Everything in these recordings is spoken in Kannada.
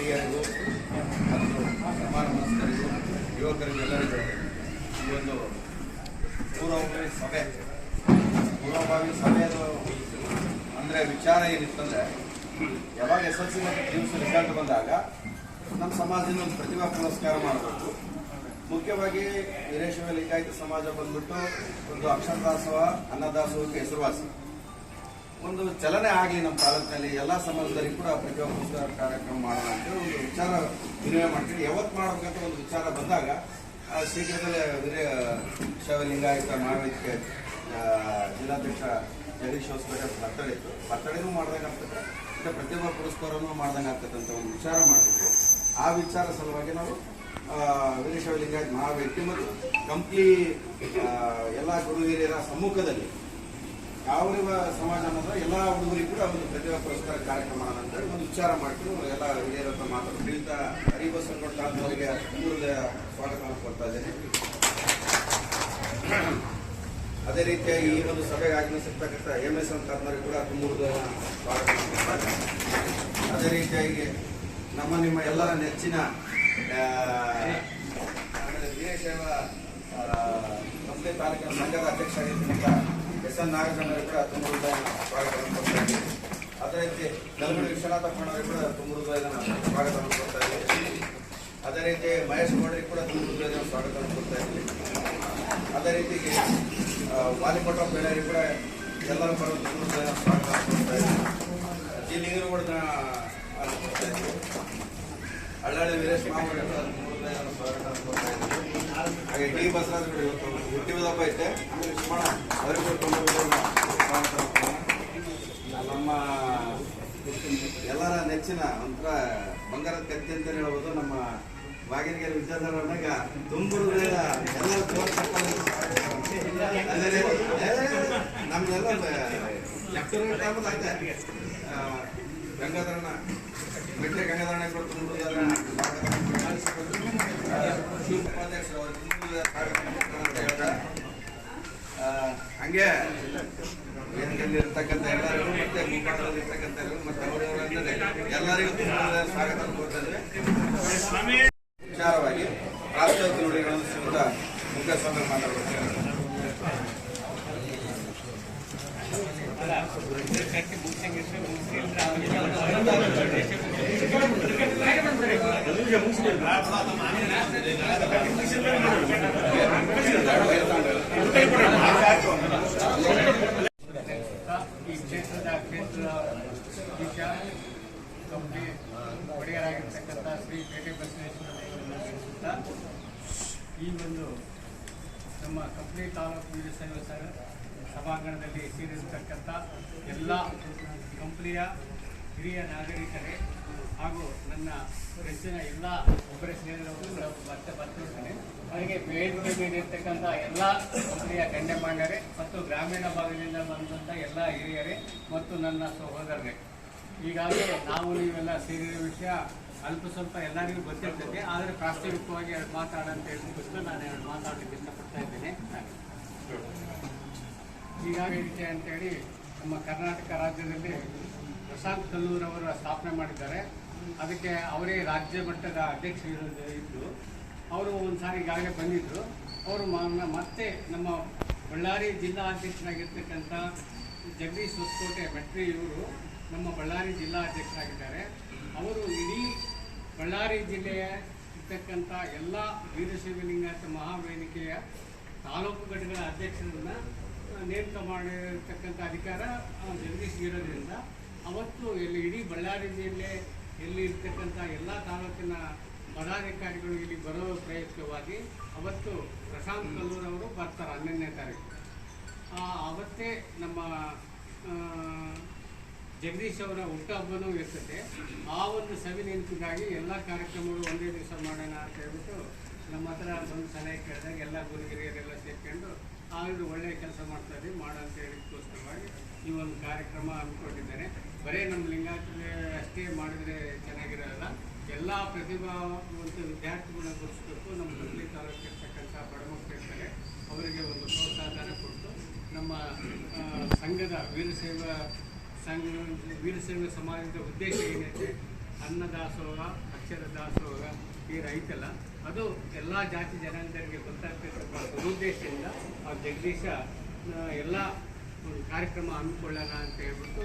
ಹಿರಿಯರಿಗೂ ಮತ್ತು ಸಮಾನ ಮನಸ್ಕರಿಗೂ ಯುವಕರಿಗೂ ಎಲ್ಲರಿಗೂ ಈ ಒಂದು ಪೂರ್ವಭಾವಿ ಸಭೆಯದು ಅಂದರೆ ವಿಚಾರ ಏನಿತ್ತಂದರೆ ಯಾವಾಗ SSLC ಮತ್ತು PUC ರಿಸಲ್ಟ್ ಬಂದಾಗ ನಮ್ಮ ಸಮಾಜದಿಂದ ಒಂದು ಪ್ರತಿಭಾ ಪುರಸ್ಕಾರ ಮಾಡಬೇಕು. ಮುಖ್ಯವಾಗಿ ವೀರಶೈವ ಲಿಂಗಾಯತ ಸಮಾಜ ಬಂದ್ಬಿಟ್ಟು ಒಂದು ಅಕ್ಷರ ದಾಸೋಹ ಅನ್ನದಾಸೋಹಕ್ಕೆ ಹೆಸರುವಾಸಿ. ಒಂದು ಚಲನೆ ಆಗಲಿ ನಮ್ಮ ತಾಲೂಕಿನಲ್ಲಿ ಎಲ್ಲ ಸಮಾಜದಲ್ಲಿಗೂ ಕೂಡ ಪ್ರತಿಭಾ ಪುರಸ್ಕಾರ ಕಾರ್ಯಕ್ರಮ ಮಾಡೋಣ ಅಂತೇಳಿ ಒಂದು ವಿಚಾರ ವಿನಿಮಯ ಮಾಡ್ತೀವಿ. ಯಾವತ್ತು ಮಾಡಬೇಕಂತ ಒಂದು ವಿಚಾರ ಬಂದಾಗ ಶೀಘ್ರದಲ್ಲೇ ವೀರಶೈವ ಲಿಂಗಾಯತ ಮಹಾವೇದಿಕೆ ಜಿಲ್ಲಾಧ್ಯಕ್ಷ ಜಗದೀಶ್ ಹೊಸಪೇಟೆ ಬರ್ತಡೇನೂ ಮಾಡ್ದಂಗಾಗ್ತದೆ, ಮತ್ತು ಪ್ರತಿಭಾ ಪುರಸ್ಕಾರನೂ ಮಾಡ್ದಂಗಾಗ್ತದೆ ಅಂತ ಒಂದು ವಿಚಾರ ಮಾಡಬೇಕು. ಆ ವಿಚಾರ ಸಲುವಾಗಿ ನಾವು ವೀರಶೈವ ಲಿಂಗಾಯತ ಮಹಾವೇದಿಕೆ ಮತ್ತು ಕಂಪ್ಲಿ ಎಲ್ಲ ಗುರು ಹಿರಿಯರ ಸಮ್ಮುಖದಲ್ಲಿ ಯಾವ ಸಮಾಜ ಅನ್ನೋದ್ರೆ ಎಲ್ಲ ಹುಡುಗರಿಗೂ ಕೂಡ ಒಂದು ಪ್ರತಿಭಾ ಪುರಸ್ಕಾರ ಕಾರ್ಯಕ್ರಮ ಅಂತ ಒಂದು ವಿಚಾರ ಮಾಡ್ತೀವಿ. ಎಲ್ಲ ಹಿರಿಯರ ಹತ್ರ ಮಾತಾಡೋದು ಶ್ರೀಯುತ ಹರಿಬಸವನಗೌಡ ಅವರಿಗೆ ಪೂರ್ವದ ಸ್ವಾಗತವನ್ನು ಕೊಡ್ತಾ ಇದ್ದೇನೆ. ಅದೇ ರೀತಿಯಾಗಿ ಈ ಒಂದು ಸಭೆಗೆ ಆಗಮಿಸಿರ್ತಕ್ಕಂಥ MS ಅಂತವ್ರಿಗೆ ಕೂಡ ತುಂಬುವುದ ಸ್ವಾಗತವನ್ನು ಕೊಡ್ತಾ ಇದ್ದೇನೆ. ಅದೇ ರೀತಿಯಾಗಿ ನಿಮ್ಮ ಎಲ್ಲರ ನೆಚ್ಚಿನ ವೀರಶೈವ ಕಂಪ್ಲಿ ತಾಲೂಕಿನ ಸಂಘದ ಅಧ್ಯಕ್ಷ ಆಗಿರ್ತಕ್ಕಂಥ SN ನಾಗರಾಜನವರಿಗೆ ಕೂಡ ತುಂಬ ಸ್ವಾಗತವನ್ನು ಕೊಡ್ತಾ ಇದ್ದೀವಿ. ಅದೇ ರೀತಿ ನಲ್ಗುಡಿ ವಿಶ್ವನಾಥಪ್ಪನವರಿಗೆ ಕೂಡ ತುಂಬ ಸ್ವಾಗತವನ್ನು ಕೊಡ್ತಾ ಇದ್ದೀವಿ. ಅದೇ ರೀತಿ ಮಹೇಶ್ ಗೌಡರಿಗೆ ಕೂಡ ತುಂಬ ಸ್ವಾಗತವನ್ನು ಕೊಡ್ತಾ ಇದ್ದೀವಿ. ಅದೇ ರೀತಿ ವಾಲಿಪಟ ಬೇಳೆಯರಿಗೆ ಕೂಡ ಎಲ್ಲರೂ ಕೂಡ ತುಂಬ ಸ್ವಾಗತವನ್ನು ಕೊಡ್ತಾ ಇದ್ದೀವಿ. ಜಿ ಲಿಂಗರು ಕೂಡ ಕೊಡ್ತಾ ಇದ್ದೀವಿ. ಹಳ್ಳಹಳ್ಳಿ ವೀರೇಶ್ ಮಾವರಿಗೆ ಕೂಡ ತುಂಬ ಸ್ವಾಗತವನ್ನು ಕೊಡ್ತಾ ಇದ್ದೀವಿ. ಹಾಗೆ ಡಿ ಬಸವರಾಜ್ ಕೂಡ ಇವತ್ತು ಹುಟ್ಟಿದ ಹಬ್ಬ ಐತೆ, ಆಮೇಲೆ ಶಿವಣ್ಣ ಅವರಿಗೂ ತುಂಬ ನಮ್ಮ ಎಲ್ಲರ ನೆಚ್ಚಿನ ಒಂಥರ ಬಂಗಾರದ ಕತ್ತಿ ಅಂತ ಹೇಳ್ಬೋದು. ನಮ್ಮ ಬಾಗಿನಗೆರೆ ವಿದ್ಯಾಧರನಾಗ ತುಂಬುರುಗಳ ಎಲ್ಲ ನಮ್ದೆಲ್ಲ ಆಯ್ತು. ಗಂಗಾಧರಣ ಮೆಟ್ಲೆ ಗಂಗಾಧರಣ ಕೂಡ ತುಂಬುರುದಾರ ಉಪಾಧ್ಯಕ್ಷರು ಅವರು ಅಂತ ಹೇಳ್ತಾರೆ. ಹಂಗೆ ವೇದಿಕೆಯಲ್ಲಿ ಇರ್ತಕ್ಕಂಥ ಎಲ್ಲರಿಗೂ ಮತ್ತೆ ಮುಂಬಾಣದಲ್ಲಿ ಇರ್ತಕ್ಕಂಥ ಎಲ್ಲರಿಗೂ ಮತ್ತೆ ಅವರವರಲ್ಲದೆ ಎಲ್ಲರಿಗೂ ತುಂಬ ಸ್ವಾಗತ ಕೊಡ್ತಾ ಇದ್ದೇವೆ. ವಿಚಾರವಾಗಿ ರಾಷ್ಟ್ರೀಯ ನುಡಿಗಳನ್ನು ಶ್ರೀಯುತ ಮುಖ್ಯಸ್ವಾಮಿ ಮಾತಾಡಬೇಕು. ಈ ಕ್ಷೇತ್ರ ಕಂಪ್ನಿ ಒಡೆಯರಾಗಿರ್ತಕ್ಕಂಥ ಶ್ರೀ ಪೇಟೆ ಬಸವೇಶ್ವರ ಈ ಒಂದು ನಮ್ಮ ಕಂಪ್ನಿ ತಾಲೂಕು ವೀರಶೈವ ಸಭಾಂಗಣದಲ್ಲಿ ಸೇರಿರತಕ್ಕಂಥ ಎಲ್ಲ ಕಂಪ್ನಿಯ ಹಿರಿಯ ನಾಗರಿಕರೇ ಹಾಗೂ ನನ್ನ ಹೆಚ್ಚಿನ ಎಲ್ಲ ಒಬ್ಬರೇ ಸೇರಿದವರು ಮತ್ತೆ ಬರ್ತಿರ್ತೇನೆ. ಅವರಿಗೆ ವೇದಿಕೆ ಮೇಲಿರ್ತಕ್ಕಂಥ ಎಲ್ಲ ಕಂಪ್ನಿಯ ಗಣ್ಯಮಾನ್ಯರೇ ಮತ್ತು ಗ್ರಾಮೀಣ ಭಾಗದಿಂದ ಬಂದಂಥ ಎಲ್ಲ ಹಿರಿಯರೇ ಮತ್ತು ನನ್ನ ಸಹೋದರರೇ, ಈಗಾಗಲೇ ನಾವು ನೀವೆಲ್ಲ ಸೇರಿರೋ ವಿಷಯ ಅಲ್ಪ ಸ್ವಲ್ಪ ಎಲ್ಲರಿಗೂ ಗೊತ್ತಿರ್ತದೆ. ಆದರೆ ಪ್ರಾಸ್ತಾವಿಕವಾಗಿ ಎರಡು ಮಾತಾಡಂತ ಹೇಳಿಬಿಟ್ಟು ನಾನು ಎರಡು ಮಾತಾಡಲಿಕ್ಕೆ ಇಷ್ಟಪಡ್ತಾ ಇದ್ದೇನೆ. ಈಗಾಗಲೇ ವಿಷಯ ಅಂತೇಳಿ ನಮ್ಮ ಕರ್ನಾಟಕ ರಾಜ್ಯದಲ್ಲಿ ಪ್ರಶಾಂತ್ ಕಲ್ಲೂರವರ ಸ್ಥಾಪನೆ ಮಾಡಿದ್ದಾರೆ. ಅದಕ್ಕೆ ಅವರೇ ರಾಜ್ಯ ಮಟ್ಟದ ಅಧ್ಯಕ್ಷರು ಇದ್ದು ಅವರು ಒಂದು ಸಾರಿ ಈಗಾಗಲೇ ಬಂದಿದ್ದರು. ಅವರು ಮತ್ತೆ ನಮ್ಮ ಬಳ್ಳಾರಿ ಜಿಲ್ಲಾ ಅಧ್ಯಕ್ಷರಾಗಿರ್ತಕ್ಕಂಥ ಜಗದೀಶ್ ಹೊಸಕೋಟೆ ಭಟ್ರಿ ಇವರು ನಮ್ಮ ಬಳ್ಳಾರಿ ಜಿಲ್ಲಾ ಅಧ್ಯಕ್ಷರಾಗಿದ್ದಾರೆ. ಅವರು ಇಡೀ ಬಳ್ಳಾರಿ ಜಿಲ್ಲೆಯ ಇರ್ತಕ್ಕಂಥ ಎಲ್ಲ ವೀರಶೈವ ಲಿಂಗಾಯತ ಮಹಾವೇದಿಕೆಯ ತಾಲೂಕು ಘಟಕಗಳ ಅಧ್ಯಕ್ಷರನ್ನು ನೇಮಕ ಮಾಡಿರ್ತಕ್ಕಂಥ ಅಧಿಕಾರ ಜಗದೀಶ್ ಇರೋದ್ರಿಂದ ಅವತ್ತು ಇಡೀ ಬಳ್ಳಾರಿ ಜಿಲ್ಲೆ ಎಲ್ಲಿ ಇರ್ತಕ್ಕಂಥ ಎಲ್ಲ ತಾಲೂಕಿನ ಪದಾಧಿಕಾರಿಗಳು ಇಲ್ಲಿ ಬರೋ ಪ್ರಯುಕ್ತವಾಗಿ ಅವತ್ತು ಪ್ರಶಾಂತ್ ಕಲ್ಲೂರವರು ಬರ್ತಾರೆ 11ನೇ ತಾರೀಕು. ಅವತ್ತೇ ನಮ್ಮ ಜಗದೀಶ್ ಅವರ ಹುಟ್ಟುಹಬ್ಬನೂ ಇರ್ತದೆ. ಆ ಒಂದು ಸವಿ ನೆನಪಿಗಾಗಿ ಎಲ್ಲ ಕಾರ್ಯಕ್ರಮಗಳು ಒಂದೇ ದಿವಸ ಮಾಡೋಣ ಅಂತ ಹೇಳ್ಬಿಟ್ಟು ನಮ್ಮ ಹತ್ರ ಒಂದು ಸಲಹೆ ಕೇಳಿದಾಗ ಎಲ್ಲ ಗುರುಗಿರಿಯರೆಲ್ಲ ಸೇರ್ಕೊಂಡು ಆದರೂ ಒಳ್ಳೆಯ ಕೆಲಸ ಮಾಡ್ತಾಯಿದ್ದೀವಿ ಮಾಡೋ ಅಂತ ಹೇಳಿದಕ್ಕೋಸ್ಕರವಾಗಿ ಈ ಒಂದು ಕಾರ್ಯಕ್ರಮ ಹಮ್ಮಿಕೊಂಡಿದ್ದೇನೆ. ಬರೀ ನಮ್ಮ ಲಿಂಗಾಯತರಿಗೆ ಅಷ್ಟೇ ಮಾಡಿದರೆ ಚೆನ್ನಾಗಿರೋಲ್ಲ, ಎಲ್ಲ ಪ್ರತಿಭಾವಂತ ವಿದ್ಯಾರ್ಥಿಗಳನ್ನ ಗುರುತಿಸಬೇಕು. ನಮ್ಮ ಹುಬ್ಬಳ್ಳಿ ತಾಲೂಕು ಇರ್ತಕ್ಕಂಥ ಬಡಮಕ್ಕಳಿರ್ತಾರೆ, ಅವರಿಗೆ ಒಂದು ಪ್ರೋತ್ಸಾಹನ ಕೊಟ್ಟು ನಮ್ಮ ಸಂಘದ ವೀರಶೈವ ಸಮಾಜದ ಉದ್ದೇಶ ಏನೈತೆ ಅನ್ನದಾಸೋಹ ಅಕ್ಷರ ದಾಸೋಹ ಈ ಐತಲ್ಲ ಅದು ಎಲ್ಲ ಜಾತಿ ಜನಾಂಗದವರಿಗೆ ಗೊತ್ತಾಗ್ತಿರ್ತಕ್ಕಂಥ ಉದ್ದೇಶದಿಂದ ಆ ಜಗದೀಶ ಎಲ್ಲ ಒಂದು ಕಾರ್ಯಕ್ರಮ ಹಮ್ಮಿಕೊಳ್ಳೋಣ ಅಂತ ಹೇಳ್ಬಿಟ್ಟು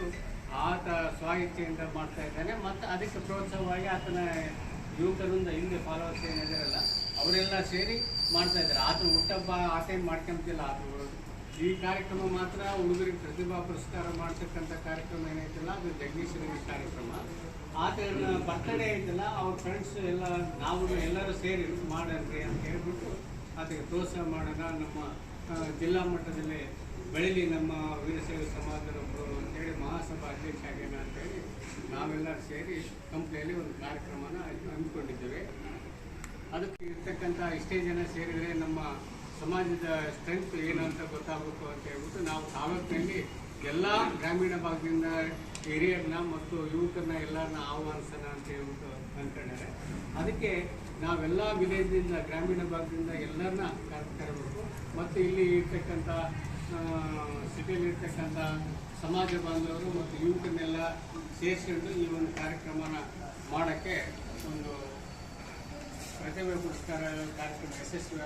ಆತ ಸ್ವ ಇಚ್ಛೆಯಿಂದ ಮಾಡ್ತಾ ಇದ್ದಾನೆ. ಮತ್ತು ಅದಕ್ಕೆ ಪ್ರೋತ್ಸಾಹವಾಗಿ ಆತನ ಯುವಕರಿಂದ ಹಿಂದೆ ಫಾಲೋವರ್ಸ್ ಏನಿದಾರಲ್ಲ ಅವರೆಲ್ಲ ಸೇರಿ ಮಾಡ್ತಾ ಇದ್ದಾರೆ. ಆತನ ಹುಟ್ಟಬ್ಬ ಆತೇನು ಮಾಡ್ಕೊಂತಿಲ್ಲ. ಆತ ಈ ಕಾರ್ಯಕ್ರಮ ಮಾತ್ರ ಹುಡುಗರಿಗೆ ಪ್ರತಿಭಾ ಪುರಸ್ಕಾರ ಮಾಡ್ತಕ್ಕಂಥ ಕಾರ್ಯಕ್ರಮ ಏನೈತಲ್ಲ ಅದು ಜಗದೀಶ್ವರ ಕಾರ್ಯಕ್ರಮ. ಆತನ ಬರ್ತಡೇ ಐತಲ್ಲ ಅವ್ರ ಫ್ರೆಂಡ್ಸ್ ಎಲ್ಲ ನಾವು ಎಲ್ಲರೂ ಸೇರಿ ಮಾಡನ್ರಿ ಅಂತ ಹೇಳ್ಬಿಟ್ಟು ಆತಗೆ ಪ್ರೋತ್ಸಾಹ ಮಾಡೋಣ. ನಮ್ಮ ಜಿಲ್ಲಾ ಮಟ್ಟದಲ್ಲಿ ಬೆಳೀಲಿ ನಮ್ಮ ವೀರಶೈವ ಸಮಾಜದೊಬ್ಬರು ಅಂತೇಳಿ ಮಹಾಸಭಾ ಅಧ್ಯಕ್ಷ ಆಗ್ಯಾನ ಅಂತೇಳಿ ನಾವೆಲ್ಲರೂ ಸೇರಿ ಕಂಪ್ನಿಯಲ್ಲಿ ಒಂದು ಕಾರ್ಯಕ್ರಮನ ಹಮ್ಮಿಕೊಂಡಿದ್ದೇವೆ. ಅದಕ್ಕೆ ಇರ್ತಕ್ಕಂಥ ಇಷ್ಟೇ ಜನ ಸೇರಿದರೆ ನಮ್ಮ ಸಮಾಜದ ಸ್ಟ್ರೆಂತ್ ಏನು ಅಂತ ಗೊತ್ತಾಗಬೇಕು ಅಂತ ಹೇಳ್ಬಿಟ್ಟು ನಾವು ತಾಲೂಕಿನಲ್ಲಿ ಎಲ್ಲ ಗ್ರಾಮೀಣ ಭಾಗದಿಂದ ಹಿರಿಯರನ್ನ ಮತ್ತು ಯುವಕರನ್ನ ಎಲ್ಲರನ್ನ ಆಹ್ವಾನಿಸೋಣ ಅಂತ ಹೇಳ್ಬಿಟ್ಟು ಅಂದ್ಕೊಂಡಿದ್ದಾರೆ. ಅದಕ್ಕೆ ನಾವೆಲ್ಲ ವಿಲೇಜ್ದಿಂದ ಗ್ರಾಮೀಣ ಭಾಗದಿಂದ ಎಲ್ಲರನ್ನ ಕರೆಬೇಕು. ಮತ್ತು ಇಲ್ಲಿ ಇರ್ತಕ್ಕಂಥ ಸಿಟಿಯಲ್ಲಿ ಇರ್ತಕ್ಕಂಥ ಸಮಾಜ ಬಾಂಧವರು ಮತ್ತು ಯುವಕರನ್ನೆಲ್ಲ ಸೇರಿಸ್ಕೊಂಡು ಈ ಒಂದು ಕಾರ್ಯಕ್ರಮನ ಮಾಡೋಕ್ಕೆ ಒಂದು ಪ್ರತಿಭೆ ಪುರಸ್ಕಾರ ಕಾರ್ಯಕ್ರಮ ಯಶಸ್ವಿ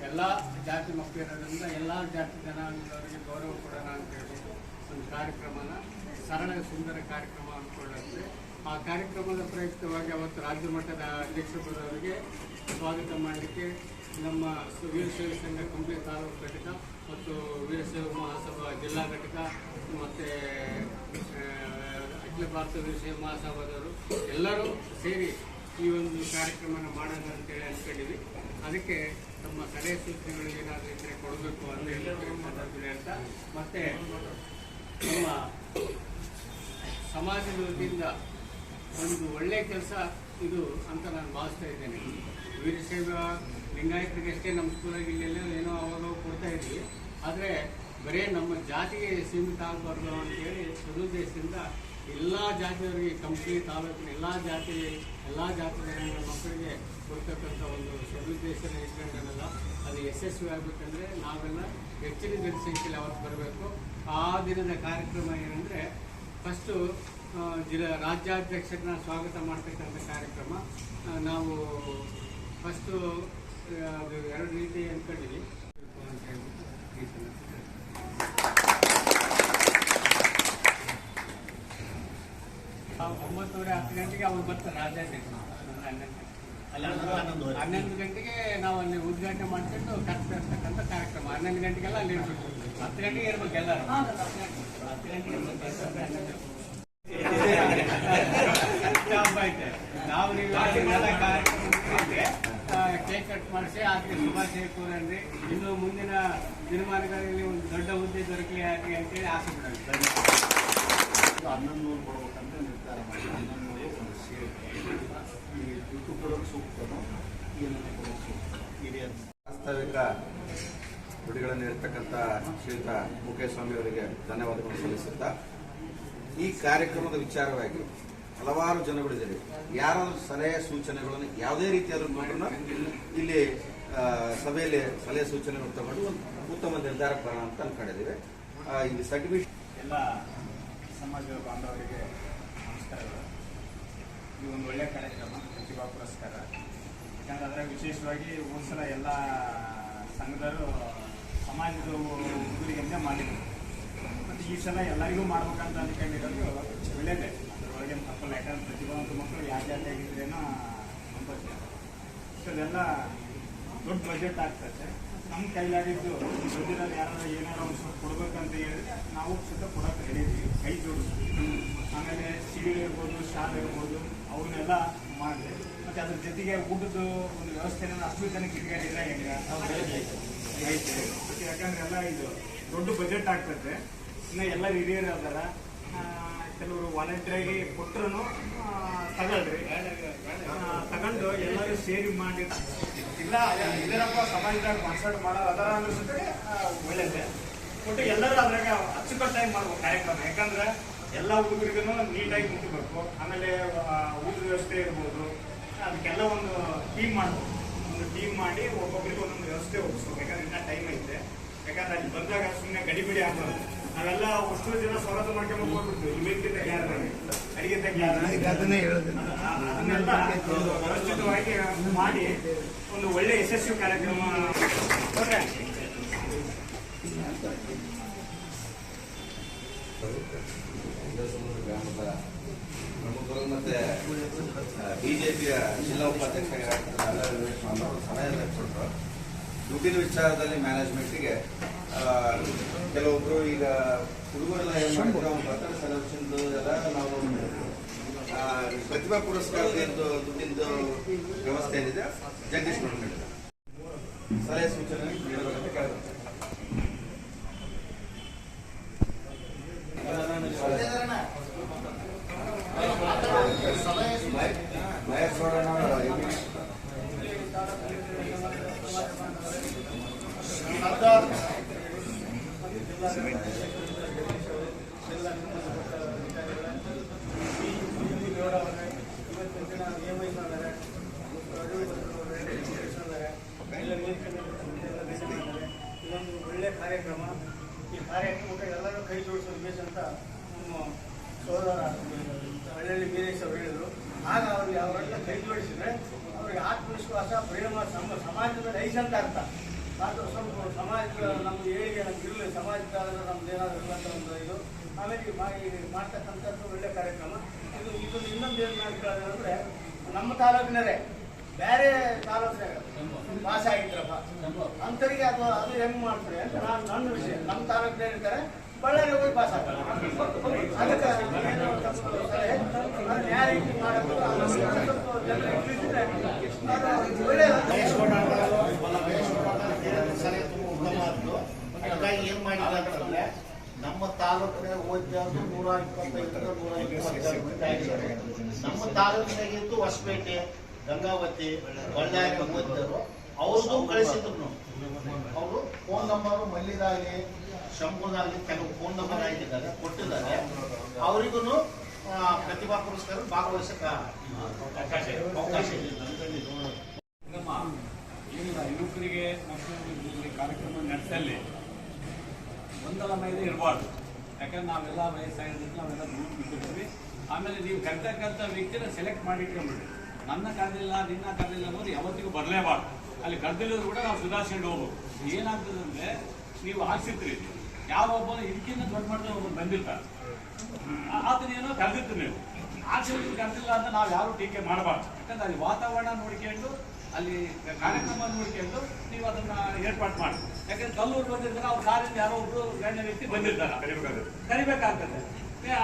ಎಲ್ಲ ಜಾತಿ ಮಕ್ಕಳು ಇರೋದ್ರಿಂದ ಎಲ್ಲ ಜಾತಿ ಜನಾಂಗದವರಿಗೆ ಗೌರವ ಕೊಡೋಣ ಅಂತ ಹೇಳ್ಬಿಟ್ಟು ಒಂದು ಕಾರ್ಯಕ್ರಮನ ಸರಳ ಸುಂದರ ಕಾರ್ಯಕ್ರಮ ಅಂದ್ಕೊಳ್ಳುತ್ತೆ. ಆ ಕಾರ್ಯಕ್ರಮದ ಪ್ರಯುಕ್ತವಾಗಿ ಅವತ್ತು ರಾಜ್ಯ ಮಟ್ಟದ ಅಧ್ಯಕ್ಷರವರಿಗೆ ಸ್ವಾಗತ ಮಾಡಲಿಕ್ಕೆ ನಮ್ಮ ವೀರಶೈವ ಸಂಘ ಕಂಪ್ಲಿ ತಾಲೂಕು ಘಟಕ ಮತ್ತು ವೀರಶೈವ ಮಹಾಸಭಾ ಜಿಲ್ಲಾ ಘಟಕ ಮತ್ತು ಅಖಿಲ ಭಾರತ ವೀರಶೈವ ಮಹಾಸಭಾದವರು ಎಲ್ಲರೂ ಸೇರಿ ಈ ಒಂದು ಕಾರ್ಯಕ್ರಮನ ಮಾಡೋಣ ಅಂತೇಳಿ ಅಂದ್ಕೊಂಡಿದ್ವಿ. ಅದಕ್ಕೆ ನಮ್ಮ ಸಲಹೆ ಸೂಚನೆಗಳು ಏನಾದರೂ ಇದ್ದರೆ ಕೊಡಬೇಕು ಅಂತ ಹೇಳ್ತಾ ಮತ್ತು ನಮ್ಮ ಸಮಾಜದ ವತಿಯಿಂದ ಒಂದು ಒಳ್ಳೆಯ ಕೆಲಸ ಇದು ಅಂತ ನಾನು ಭಾವಿಸ್ತಾ ಇದ್ದೇನೆ. ವೀರಶೈವ ಲಿಂಗಾಯತರಿಗಷ್ಟೇ ನಮ್ಮ ಸ್ಕೂಲಾಗಿ ಇಲ್ಲೆಲ್ಲ ಏನೋ ಅವಾಗ ಕೊಡ್ತಾ ಇದ್ವಿ. ಆದರೆ ಬರೀ ನಮ್ಮ ಜಾತಿಗೆ ಸೀಮಿತ ಆಗಬಾರ್ದು ಅಂತೇಳಿ ಸದುದ್ದೇಶದಿಂದ ಎಲ್ಲ ಜಾತಿಯವರಿಗೆ ಕಂಪ್ಲಿ ತಾಲೂಕಿನ ಎಲ್ಲ ಜಾತಿ ಜನಾಂಗದ ಮಕ್ಕಳಿಗೆ ಕೊಡ್ತಕ್ಕಂಥ ಒಂದು ಸದುದ್ದೇಶನ ಇಟ್ಕೊಂಡಲ್ಲ ಅದು ಯಶಸ್ವಿ ಆಗಬೇಕಂದ್ರೆ ನಾವೆಲ್ಲ ಹೆಚ್ಚಿನ ಜನಸಂಖ್ಯೆಯಲ್ಲಿ ಅವತ್ತು ಬರಬೇಕು. ಆ ದಿನದ ಕಾರ್ಯಕ್ರಮ ಏನಂದರೆ ಫಸ್ಟು ರಾಜ್ಯಾಧ್ಯಕ್ಷರನ್ನ ಸ್ವಾಗತ ಮಾಡ್ತಕ್ಕಂಥ ಕಾರ್ಯಕ್ರಮ. ನಾವು ಫಸ್ಟು ಅದು 2 ರೀತಿ ಅಂದ್ಕೊಂಡಿದ್ವಿ ಅಂತ ಹೇಳ್ಬಿಟ್ಟು ಈ ಸಂದರ್ಭದಲ್ಲಿ 9:30 10 ಗಂಟೆಗೆ ಅವ್ರು ಬರ್ತಾರೆ ರಾಜ್ಯಾಧ್ಯಕ್ಷರು. 11 ಗಂಟೆಗೆ ನಾವು ಅಲ್ಲಿ ಉದ್ಘಾಟನೆ ಮಾಡ್ಕೊಂಡು ಕರ್ತಿರ್ತಕ್ಕಂಥ ಕಾರ್ಯಕ್ರಮ. 11 ಗಂಟೆಗೆಲ್ಲ ಅಲ್ಲಿ ಇರಬೇಕು. 10 ಗಂಟೆಗೆ ಇರ್ಬೇಕು ಎಲ್ಲರೂ. 10 ಗಂಟೆಗೆ ಹಬ್ಬ ಐತೆ. ನಾವು ನೀವೆಲ್ಲ ಕಾರ್ಯಕ್ರಮ ಕೇಕ್ ಕಟ್ ಮಾಡಿಸಿ ಅದಕ್ಕೆ ಶುಭಾಶಯ ಕೋರನ್ರಿ. ಇನ್ನು ಮುಂದಿನ ದಿನಮಾನಗಳಲ್ಲಿ ಒಂದು ದೊಡ್ಡ ಹುದ್ದೆ ದೊರಕಲಿ ಆಗಲಿ ಅಂತೇಳಿ ಆಸೆ ಬಿಡೋಣ. 1100 ಕೊಡ್ಬೇಕಂತ ನಿರ್ಧಾರ ಮಾಡಿ 1100 ಒಂದು ಸೇರಿ ಈ ದುಡ್ಡು ಕೊಡೋದು ಸೂಕ್ತನೋ ಏನನ್ನ ಕೊಡೋದು ಸೂಕ್ತ ಹಿರಿಯ ವಾಸ್ತವಿಕ ನುಡಿಗಳನ್ನು ಇರತಕ್ಕಂಥ ಶ್ರೀಯುತ ಮುಖೇಶ್ ಸ್ವಾಮಿ ಅವರಿಗೆ ಧನ್ಯವಾದಗಳನ್ನು ಸಲ್ಲಿಸುತ್ತಾ ಈ ಕಾರ್ಯಕ್ರಮದ ವಿಚಾರವಾಗಿ ಹಲವಾರು ಜನಗಳಿದ್ದಾರೆ. ಯಾರಾದರೂ ಸಲಹೆ ಸೂಚನೆಗಳನ್ನು ಯಾವುದೇ ರೀತಿಯಾದ ಇಲ್ಲಿ ಸಭೆಯಲ್ಲಿ ಸಲಹೆ ಸೂಚನೆಗಳನ್ನು ತಗೊಂಡು ಒಂದು ಉತ್ತಮ ನಿರ್ಧಾರಕ್ಕೆ ಬರೋಣ ಅಂತ ಅನ್ಕೊಂಡಿದ್ದೀವಿ. ಇಲ್ಲಿ ಸರ್ಟಿಫಿಕೇಟ್ ಎಲ್ಲ ಸಮಾಜದ ಬಾಂಧವರಿಗೆ ನಮಸ್ಕಾರಗಳು. ಇದು ಒಂದು ಒಳ್ಳೆಯ ಕಾರ್ಯಕ್ರಮ, ಪ್ರತಿಭಾ ಪುರಸ್ಕಾರ. ಯಾಕಂದರೆ ಅದರ ವಿಶೇಷವಾಗಿ ಒಂದ್ಸಲ ಎಲ್ಲ ಸಂಘದವರು ಸಮಾಜದ ಹುಡುಗರಿಗಂತೆ ಮಾಡಿದರು. ಮತ್ತು ಈ ಸಲ ಎಲ್ಲರಿಗೂ ಮಾಡ್ಬೇಕಂತ ಅಂದ್ಕೊಂಡಿರೋದು ಒಳ್ಳೆಯದೇ. ಅದರೊಳಗೆ ತಪ್ಪಲ್ಲ. ಯಾಕಂದ್ರೆ ಪ್ರತಿಭಾವಂತ ಮಕ್ಕಳು ಯಾವ ಜಾತಿ ಆಗಿದ್ರೇನೋ ಕಂಪಲ್ಸರಿ. ಅದೆಲ್ಲ ದೊಡ್ಡ ಬಜೆಟ್ ಆಗ್ತದೆ. ನಮ್ಮ ಕೈಲಾಗಿದ್ದು ದುಡ್ಡಿನಲ್ಲಿ ಯಾರು ಏನಾರು ಒಂದು ಸ್ವಲ್ಪ ಕೊಡ್ಬೇಕಂತ ಹೇಳಿದ್ರೆ ನಾವು ಸುತ್ತ ಕೊಡೋಕೆ ರೆಡಿ ಇದ್ದೀವಿ, ಕೈ ಜೋಡಿಸ್ತೀವಿ. ಆಮೇಲೆ ಸಿವಿಲ್ ಇರ್ಬೋದು, ಶಾಲೆ ಇರ್ಬೋದು, ಅವನ್ನೆಲ್ಲ ಮಾಡಿದೆ. ಮತ್ತು ಅದ್ರ ಜೊತೆಗೆ ಊಟದ ಒಂದು ವ್ಯವಸ್ಥೆನ ಅಷ್ಟು ಜನಕ್ಕೆ ಇಟ್ಕೊಂಡಿಲ್ಲ ಹೆಂಗೆ ಐತೆ. ಯಾಕಂದ್ರೆ ಎಲ್ಲ ಇದು ದೊಡ್ಡ ಬಜೆಟ್ ಆಗ್ತದೆ. ಇನ್ನು ಎಲ್ಲ ಹಿರಿಯರು ಅದಾರ. ಕೆಲವರು ವಾಲಂಟಿಯರಾಗಿ ಕೊಟ್ಟರು ತಗೊಳ್ರಿ, ತಗೊಂಡು ಎಲ್ಲರೂ ಸೇರಿ ಮಾಡಿ ಇಲ್ಲ ಇದರಪ್ಪ ಸಮಾಜದಾಗ ಕಾನ್ಸರ್ಟ್ ಮಾಡೋದು ಅದರ ಅನಿಸುತ್ತೆ ಒಳ್ಳೆಯದೇ. ಒಟ್ಟು ಎಲ್ಲರೂ ಅದ್ರಾಗ ಅಚ್ಚುಕಟ್ಟಾಗಿ ಮಾಡ್ಬೇಕು ಕಾರ್ಯಕ್ರಮ. ಯಾಕಂದ್ರೆ ಎಲ್ಲ ಹುಡುಗರಿಗೂ ನೀಟಾಗಿ ಮುಟ್ಟಬೇಕು. ಆಮೇಲೆ ಊಟದ ವ್ಯವಸ್ಥೆ ಇರ್ಬೋದು, ಅದಕ್ಕೆಲ್ಲ ಒಂದು ಟೀಮ್ ಮಾಡ್ಬೇಕು. ಒಂದು ಟೀಮ್ ಮಾಡಿ ಒಬ್ಬೊಬ್ಬರಿಗೆ ಒಂದೊಂದು ವ್ಯವಸ್ಥೆ ಒಪ್ಪಿಸ್ಬೇಕು. ಯಾಕಂದ್ರೆ ಇನ್ನೂ ಟೈಮ್ ಐತೆ. ಯಾಕಂದ್ರೆ ಅಲ್ಲಿ ಬಂದಾಗ ಸುಮ್ಮನೆ ಗಡಿಬಿಡಿ ಆಗ್ಬಾರ್ದು. ನಾವೆಲ್ಲ ಅಷ್ಟು ಜನ ಸ್ವಾಗತ ಮಾಡ್ಕೊಂಡು ಹೋಗ್ಬಿಡ್ತೀವಿ ಮೇಲ್ಕಿಂತ ಅಡಿಗೆ ಅದನ್ನೆಲ್ಲ ವ್ಯವಸ್ಥಿತವಾಗಿ ಮಾಡಿ ಒಂದು ಒಳ್ಳೆ ಯಶಸ್ವಿ ಕಾರ್ಯಕ್ರಮ ಗ್ರಾಮದ ಪ್ರಮುಖರು ಮತ್ತೆ ಬಿಜೆಪಿಯ ಜಿಲ್ಲಾ ಉಪಾಧ್ಯಕ್ಷರಾಗಿರ್ತಕ್ಕಂಥ ಸಮಯದಲ್ಲಿ ಕೊಟ್ಟರು ದುಡ್ಡಿನ ವಿಚಾರದಲ್ಲಿ ಮ್ಯಾನೇಜ್ಮೆಂಟಿಗೆ ಕೆಲವೊಬ್ರು ಈಗ ಹುಡುಗರೆಲ್ಲ ಏನು ಮಾಡಿದ್ರು ಅವ್ನು ಬರ್ತಡೇ ಸೆಲೆಬ್ರೇಷನ್ದು ಎಲ್ಲ ನಾವು ಪ್ರತಿಭಾ ಪುರಸ್ಕಾರದ್ದು ದುಡ್ಡಿಂದು ವ್ಯವಸ್ಥೆ ಏನಿದೆ ಜಗದೀಶ್ ನೋಡ್ಕೊಂಡಿದ್ದಾರೆ ಸಲಹೆ ಸೂಚನೆ ನೀಡಬೇಕಂತ ಕೇಳಿದ್ರು. ಇದೊಂದು ಒಳ್ಳೆ ಕಾರ್ಯಕ್ರಮ. ಈ ಕಾರ್ಯಕ್ರಮಕ್ಕೆ ಎಲ್ಲರೂ ಕೈ ಜೋಡಿಸೋದು ಬೇಕಂತ ನಮ್ಮ ಸೋದರ ಹಳ್ಳಿ ವೀರೇಶ್ ಅವರು ಹೇಳಿದರು. ಆಗ ಅವ್ರಿಗೆ ಅವರೆಲ್ಲ ಕೈ ಜೋಡಿಸಿದ್ರೆ ಅವ್ರಿಗೆ ಆತ್ಮವಿಶ್ವಾಸ, ಪ್ರೇಮ, ಸಮಾಜದಲ್ಲಿ ಐಸಂತ ಅರ್ಥ. ಅದು ಸ್ವಲ್ಪ ಸಮಾಜ ನಮ್ದು ಏಳಿಗೆ ನಮ್ಗೆ ಇರಲಿ, ಸಮಾಜದಾದ್ರೆ ನಮ್ದು ಏನಾದರೂ ಇರುವಂಥ ಒಂದು ಇದು. ಆಮೇಲೆ ಮಾಡ್ತಕ್ಕಂಥದ್ದು ಒಳ್ಳೆ ಕಾರ್ಯಕ್ರಮ. ಇದು ಇನ್ನೊಂದು ಏನು ಮಾಡ್ಕೊಳ್ಳೋದಂದ್ರೆ ನಮ್ಮ ತಾಲೂಕಿನರೇ ಬೇರೆ ತಾಲೂಕಿನಾಗ ಪಾಸ್ ಆಗಿದ್ರಪ್ಪ ಅಂತರಿಗೆ ಅದು ಹೆಂಗೆ ಮಾಡ್ತಾರೆ ಅಂತ ನನ್ನ ವಿಷಯ. ನಮ್ಮ ತಾಲೂಕಿನ ಇರ್ತಾರೆ, ಬಳ್ಳಾರಿ ಹೋಗಿ ಪಾಸ್ ಆಗ್ತಾರೆ. ಅದಕ್ಕೆ ಯಾವ ರೀತಿ ಮಾಡಬೇಕು ಹಾಗಾಗಿ ಏನ್ ಮಾಡಿಲ್ಲ ಅಂತಂದ್ರೆ ನಮ್ಮ ತಾಲೂಕಿನಾಗ ಓದ್ಯಾದ್ರು 125 ನಮ್ಮ ತಾಲೂಕಿನಾಗಿದ್ದು ಹೊಸಪೇಟೆ, ಗಂಗಾವತಿ, ಬಳ್ಳಾರಿ ಓದಿದರು ಅವ್ರದ್ದು ಕಳಿಸಿದ್ರು. ಅವರು ಫೋನ್ ನಂಬರು ಮಲ್ಲಿದಾಗಲಿ ಶಂಭುದಾಗಲಿ ಕೆಲವು ಫೋನ್ ನಂಬರ್ ಆಗಿದ್ದಾರೆ, ಕೊಟ್ಟಿದ್ದಾರೆ. ಅವರಿಗೂ ಪ್ರತಿಭಾ ಪುರಸ್ಕಾರ ಭಾಗವಹಿಸಕ ಅವಕಾಶ ಏನಿಲ್ಲ. ಯುವಕರಿಗೆ ಮತ್ತು ಕಾರ್ಯಕ್ರಮ ನಡೆಸಲ್ಲಿ ಗೊಂದಲ ಮೇಲೆ ಇರಬಾರ್ದು. ಯಾಕಂದ್ರೆ ನಾವೆಲ್ಲ ವಯಸ್ಸಾಗಿದ್ದಕ್ಕೆ ನಾವೆಲ್ಲ ಗ್ರೂಪ್ ಇಟ್ಟಿರ್ತೀವಿ. ಆಮೇಲೆ ನೀವು ಕರ್ತಕ್ಕಂಥ ವ್ಯಕ್ತಿನ ಸೆಲೆಕ್ಟ್ ಮಾಡಿ ಇಟ್ಕೊಂಡ್ಬಿಡಿ. ನನ್ನ ಕರೆದಿಲ್ಲ, ನಿನ್ನ ಕರೆದಿಲ್ಲ ಅನ್ನೋದು ಯಾವತ್ತಿಗೂ ಬರಲೇಬಾರ್ದು. ಅಲ್ಲಿ ಕರೆದಿಲ್ಲದ್ರು ಕೂಡ ನಾವು ಸುಧಾರಿಸ್ಕೊಂಡು ಹೋಗ್ಬೋದು. ಏನಾಗ್ತದೆ ಅಂದರೆ ನೀವು ಆರಿಸಿರ್ತೀರಿ, ಯಾವೊಬ್ಬನ ಇದಕ್ಕಿಂತ ದೊಡ್ಡ ಮಟ್ಟದ ಒಬ್ಬನು ಬಂದಿರ್ತಾರೆ, ಆತನೇನೋ ಕರೆದಿರ್ತೀರಿ. ನೀವು ಆರಿಸಿದ್ರು ಕರೆದಿಲ್ಲ ಅಂತ ನಾವು ಯಾರು ಟೀಕೆ ಮಾಡಬಾರ್ದು. ಯಾಕಂದ್ರೆ ಅಲ್ಲಿ ವಾತಾವರಣ ನೋಡ್ಕೊಂಡು, ಅಲ್ಲಿ ಕಾರ್ಯಕ್ರಮ ನೋಡ್ಕೊಂಡು ನೀವು ಅದನ್ನ ಏರ್ಪಾಡು ಮಾಡಿ. ಯಾಕಂದ್ರೆ ಕಲ್ಲೂರು ಬಂದಿರ್ತಾರೆ, ಅವ್ರ ಕಾರಿಂದ ಯಾರೋ ಒಬ್ರು ಗಣ್ಯ ವ್ಯಕ್ತಿ ಬಂದಿರ್ತಾರೆ, ಕರಿಬೇಕಾಗ್ತದೆ.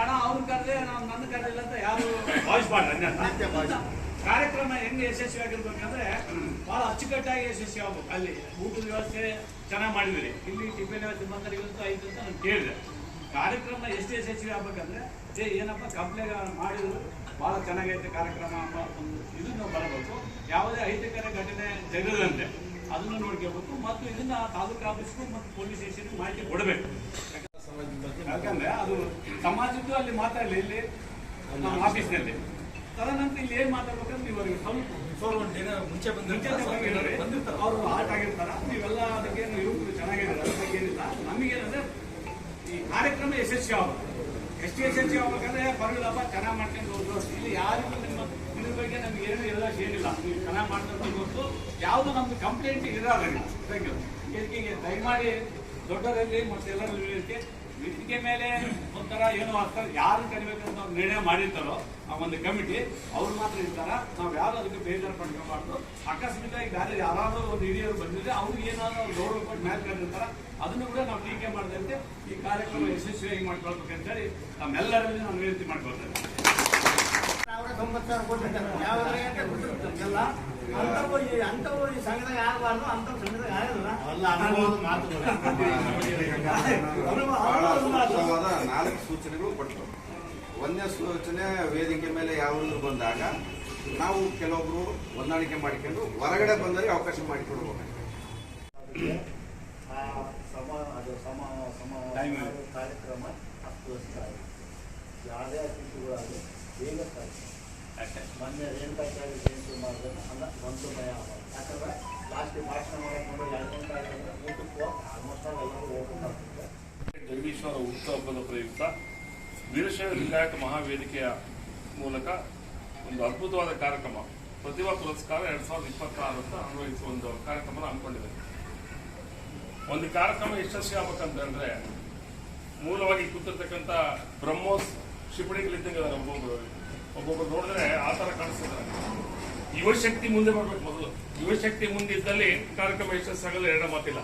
ಹಣ ಅವ್ರನ್ನ ಕರೆದೆ, ನಾವು ನನ್ನ ಕರೆದಿಲ್ಲ ಅಂತ ಯಾರು ಭಾವಿಸ್ಬಾರ್ದು. ಕಾರ್ಯಕ್ರಮ ಹೆಂಗೆ ಯಶಸ್ವಿಯಾಗಿರ್ಬೇಕಂದ್ರೆ ಬಹಳ ಅಚ್ಚುಕಟ್ಟಾಗಿ ಯಶಸ್ವಿ ಆಗ್ಬೇಕು. ಅಲ್ಲಿ ಊಟದ ವ್ಯವಸ್ಥೆ ಚೆನ್ನಾಗಿ ಮಾಡಿದಿರಿ, ಇಲ್ಲಿ ಟಿಫಿನ್ ವ್ಯವಸ್ಥೆ ಬಂದರೆ ಇವತ್ತು ಆಯ್ತು ಅಂತ ನಾನು ಕೇಳಿದೆ. ಕಾರ್ಯಕ್ರಮ ಎಷ್ಟು ಯಶಸ್ವಿ ಆಗ್ಬೇಕಂದ್ರೆ ಏನಪ್ಪ ಕಂಪ್ಲೇಂಟ್ ಮಾಡಿದ್ರು ಭಾಳ ಚೆನ್ನಾಗೈತೆ ಕಾರ್ಯಕ್ರಮ ಅನ್ನೋ ಒಂದು ಇದನ್ನು ಬರಬೇಕು. ಯಾವುದೇ ಅಹಿತಕರ ಘಟನೆ ಜಗದಂತೆ ಅದನ್ನು ನೋಡ್ಕೋಬೇಕು. ಮತ್ತು ಇದನ್ನ ತಾಲೂಕು ಆಫೀಸ್ಗೂ ಮತ್ತು ಪೊಲೀಸ್ ಸ್ಟೇಷನ್ಗೂ ಮಾಹಿತಿ ಕೊಡಬೇಕು. ಯಾಕಂದ್ರೆ ಅದು ಸಮಾಜಕ್ಕೂ ಅಲ್ಲಿ ಮಾತಾಡಲಿ, ಇಲ್ಲಿ ನಮ್ಮ ಆಫೀಸ್ನಲ್ಲಿ. ತದನಂತರ ಇಲ್ಲಿ ಏನ್ ಮಾತಾಡ್ಬೇಕಂದ್ರೆ ಇವಾಗ ಸ್ವಲ್ಪ ಮುಂಚೆ ಅವರು ಆರ್ಟ್ ಆಗಿರ್ತಾರ, ನೀವೆಲ್ಲ ಅದಕ್ಕೆ ಯುವಕರು ಚೆನ್ನಾಗಿದ್ದಾರೆ, ಅದ್ರ ಬಗ್ಗೆ ಏನಿಲ್ಲ. ನಮಗೇನಂದ್ರೆ ಈ ಕಾರ್ಯಕ್ರಮ ಯಶಸ್ವಿ ಆಗ್ಬೇಕು. ಎಷ್ಟು ಯಶಸ್ವಿ ಆಗ್ಬೇಕಂದ್ರೆ ಪರವಾಗಿಲ್ಲಪ್ಪ ಚೆನ್ನಾಗಿ ಮಾಡ್ಕೊಂಡು ಹೋದ್ರು. ಇಲ್ಲಿ ಯಾರಿಗೂ ನಿಮ್ಮ ಇದ್ರ ಬಗ್ಗೆ ನಮ್ಗೆ ಏನು ಎಲ್ಲ ಏನಿಲ್ಲ, ನೀವು ಚೆನ್ನಾಗಿ ಮಾಡ್ಕೊಂಡು ಗೊತ್ತು. ಯಾವುದು ನಮ್ದು ಕಂಪ್ಲೇಂಟ್ ಇರೋದಿಲ್ಲ. ಇದಕ್ಕೆ ದಯಮಾಡಿ ದೊಡ್ಡರಲ್ಲಿ ಮತ್ತೆ ಎಲ್ಲರೂ ವೇದಿಕೆ ಮೇಲೆ ಒಂಥರ ಏನೋ ಆಗ್ತಾರೆ, ಯಾರು ಕರಿಬೇಕಂತ ಅವ್ರು ನಿರ್ಣಯ ಮಾಡಿರ್ತಾರೋ ಆ ಒಂದು ಕಮಿಟಿ, ಅವ್ರು ಮಾತ್ರ ಇರ್ತಾರ. ನಾವು ಯಾರು ಅದಕ್ಕೆ ಬೇಜಾರು ಪಡ್ಕೋಬಾರ್ದು. ಅಕಸ್ಮಾತ್ ಗಾಡಿ ಯಾರಾದ್ರೂ ಒಂದು ಹಿರಿಯರು ಬಂದಿದ್ರೆ ಅವ್ರಿಗೆ ಏನಾದ್ರು ಅವ್ರು ಗೌರವ ಕೊಟ್ಟು ಮ್ಯಾಚ್ ಕರೆದಿರ್ತಾರ, ಅದನ್ನು ಕೂಡ ನಾವು ಟೀಕೆ ಮಾಡದಂತೆ ಈ ಕಾರ್ಯಕ್ರಮ ಯಶಸ್ವಿಯಾಗಿ ಮಾಡ್ಕೊಳ್ಬೇಕಂತೇಳಿ ನಮ್ಮೆಲ್ಲರಲ್ಲಿ ನಾನು ವಿನಂತಿ ಮಾಡ್ಕೊಳ್ತೇನೆ. 90,000 ಕೊಟ್ಟಿರ್ತಾರೆ, ಯಾವ್ಯಾವ ಅಂಥವು ಈ ಸಂಘದಾಗ ಆಗಬಾರ್ದು, ಅಂಥವು ಸಂಘದಾಗ ಆಗಲ್ಲ. ಅನುಭವದ 4 ಸೂಚನೆಗಳು ಕೊಟ್ಟರು. ಒಂದನೇ ಸೂಚನೆ, ವೇದಿಕೆ ಮೇಲೆ ಯಾರಾದ್ರೂ ಬಂದಾಗ ನಾವು ಕೆಲವೊಬ್ರು ಹೊಂದಾಣಿಕೆ ಮಾಡಿಕೊಂಡು ಹೊರಗಡೆ ಬಂದರೆ ಅವಕಾಶ ಮಾಡಿಕೊಡ್ಬೇಕು. ಕಾರ್ಯಕ್ರಮ 10 ವರ್ಷ ಆಯಿತು. ಯಾವುದೇ ಅತಿಥಿಗಳಾಗಲಿ ಬೇಗ ಮೊನ್ನೆ ರೇಣುಕಾಚಾರ್ಯ ಜಯಂತಿ ಮಾಡಿದ್ರೆ ಅಲ್ಲ ಸ್ವಂತಮಯ ಆಗೋದು. ಯಾಕಂದ್ರೆ ಲಾಸ್ಟ್ ಭಾಷಣ ಮಾಡಕೊಂಡು 2 ಗಂಟೆ ಊಟಕ್ಕೂ ಆಲ್ಮೋಸ್ಟ್ ಎಲ್ಲರೂ ಹೋಗ್ಬೇಕಾಗ್ತದೆ. ಜಗದೀಶ್ವರ ಹುಟ್ಟುಹಬ್ಬದ ಪ್ರಯುಕ್ತ ವೀರಶೈವ ಲಿಂಗಾಯತ ಮಹಾವೇದಿಕೆಯ ಮೂಲಕ ಒಂದು ಅದ್ಭುತವಾದ ಕಾರ್ಯಕ್ರಮ ಪ್ರತಿಭಾ ಪುರಸ್ಕಾರ 2026 ಅಂತ ಅನ್ವಯಿಸುವ ಒಂದು ಕಾರ್ಯಕ್ರಮ ಹಮ್ಮಿಕೊಂಡಿದೆ. ಒಂದು ಕಾರ್ಯಕ್ರಮ ಯಶಸ್ವಿ ಆಗ್ಬೇಕಂತ ಹೇಳಿದ್ರೆ ಮೂಲವಾಗಿ ಕೂತಿರ್ತಕ್ಕಂಥ ಬ್ರಹ್ಮೋಸ್ ಕ್ಷಿಪಣಿಗಳಿದ್ದಂಗೆ ಒಬ್ಬೊಬ್ಬರು ನೋಡಿದ್ರೆ ಆ ಥರ ಕಾಣಿಸ್ತಿದ್ದಾರೆ. ಯುವಶಕ್ತಿ ಮುಂದೆ ಬರ್ಬೇಕು. ಮೊದಲು ಯುವಶಕ್ತಿ ಮುಂದೆ ಇದ್ದಲ್ಲಿ ಕಾರ್ಯಕ್ರಮ ಯಶಸ್ಸಾಗಲ್ಲ, ಎರಡ ಮಾತಿಲ್ಲ.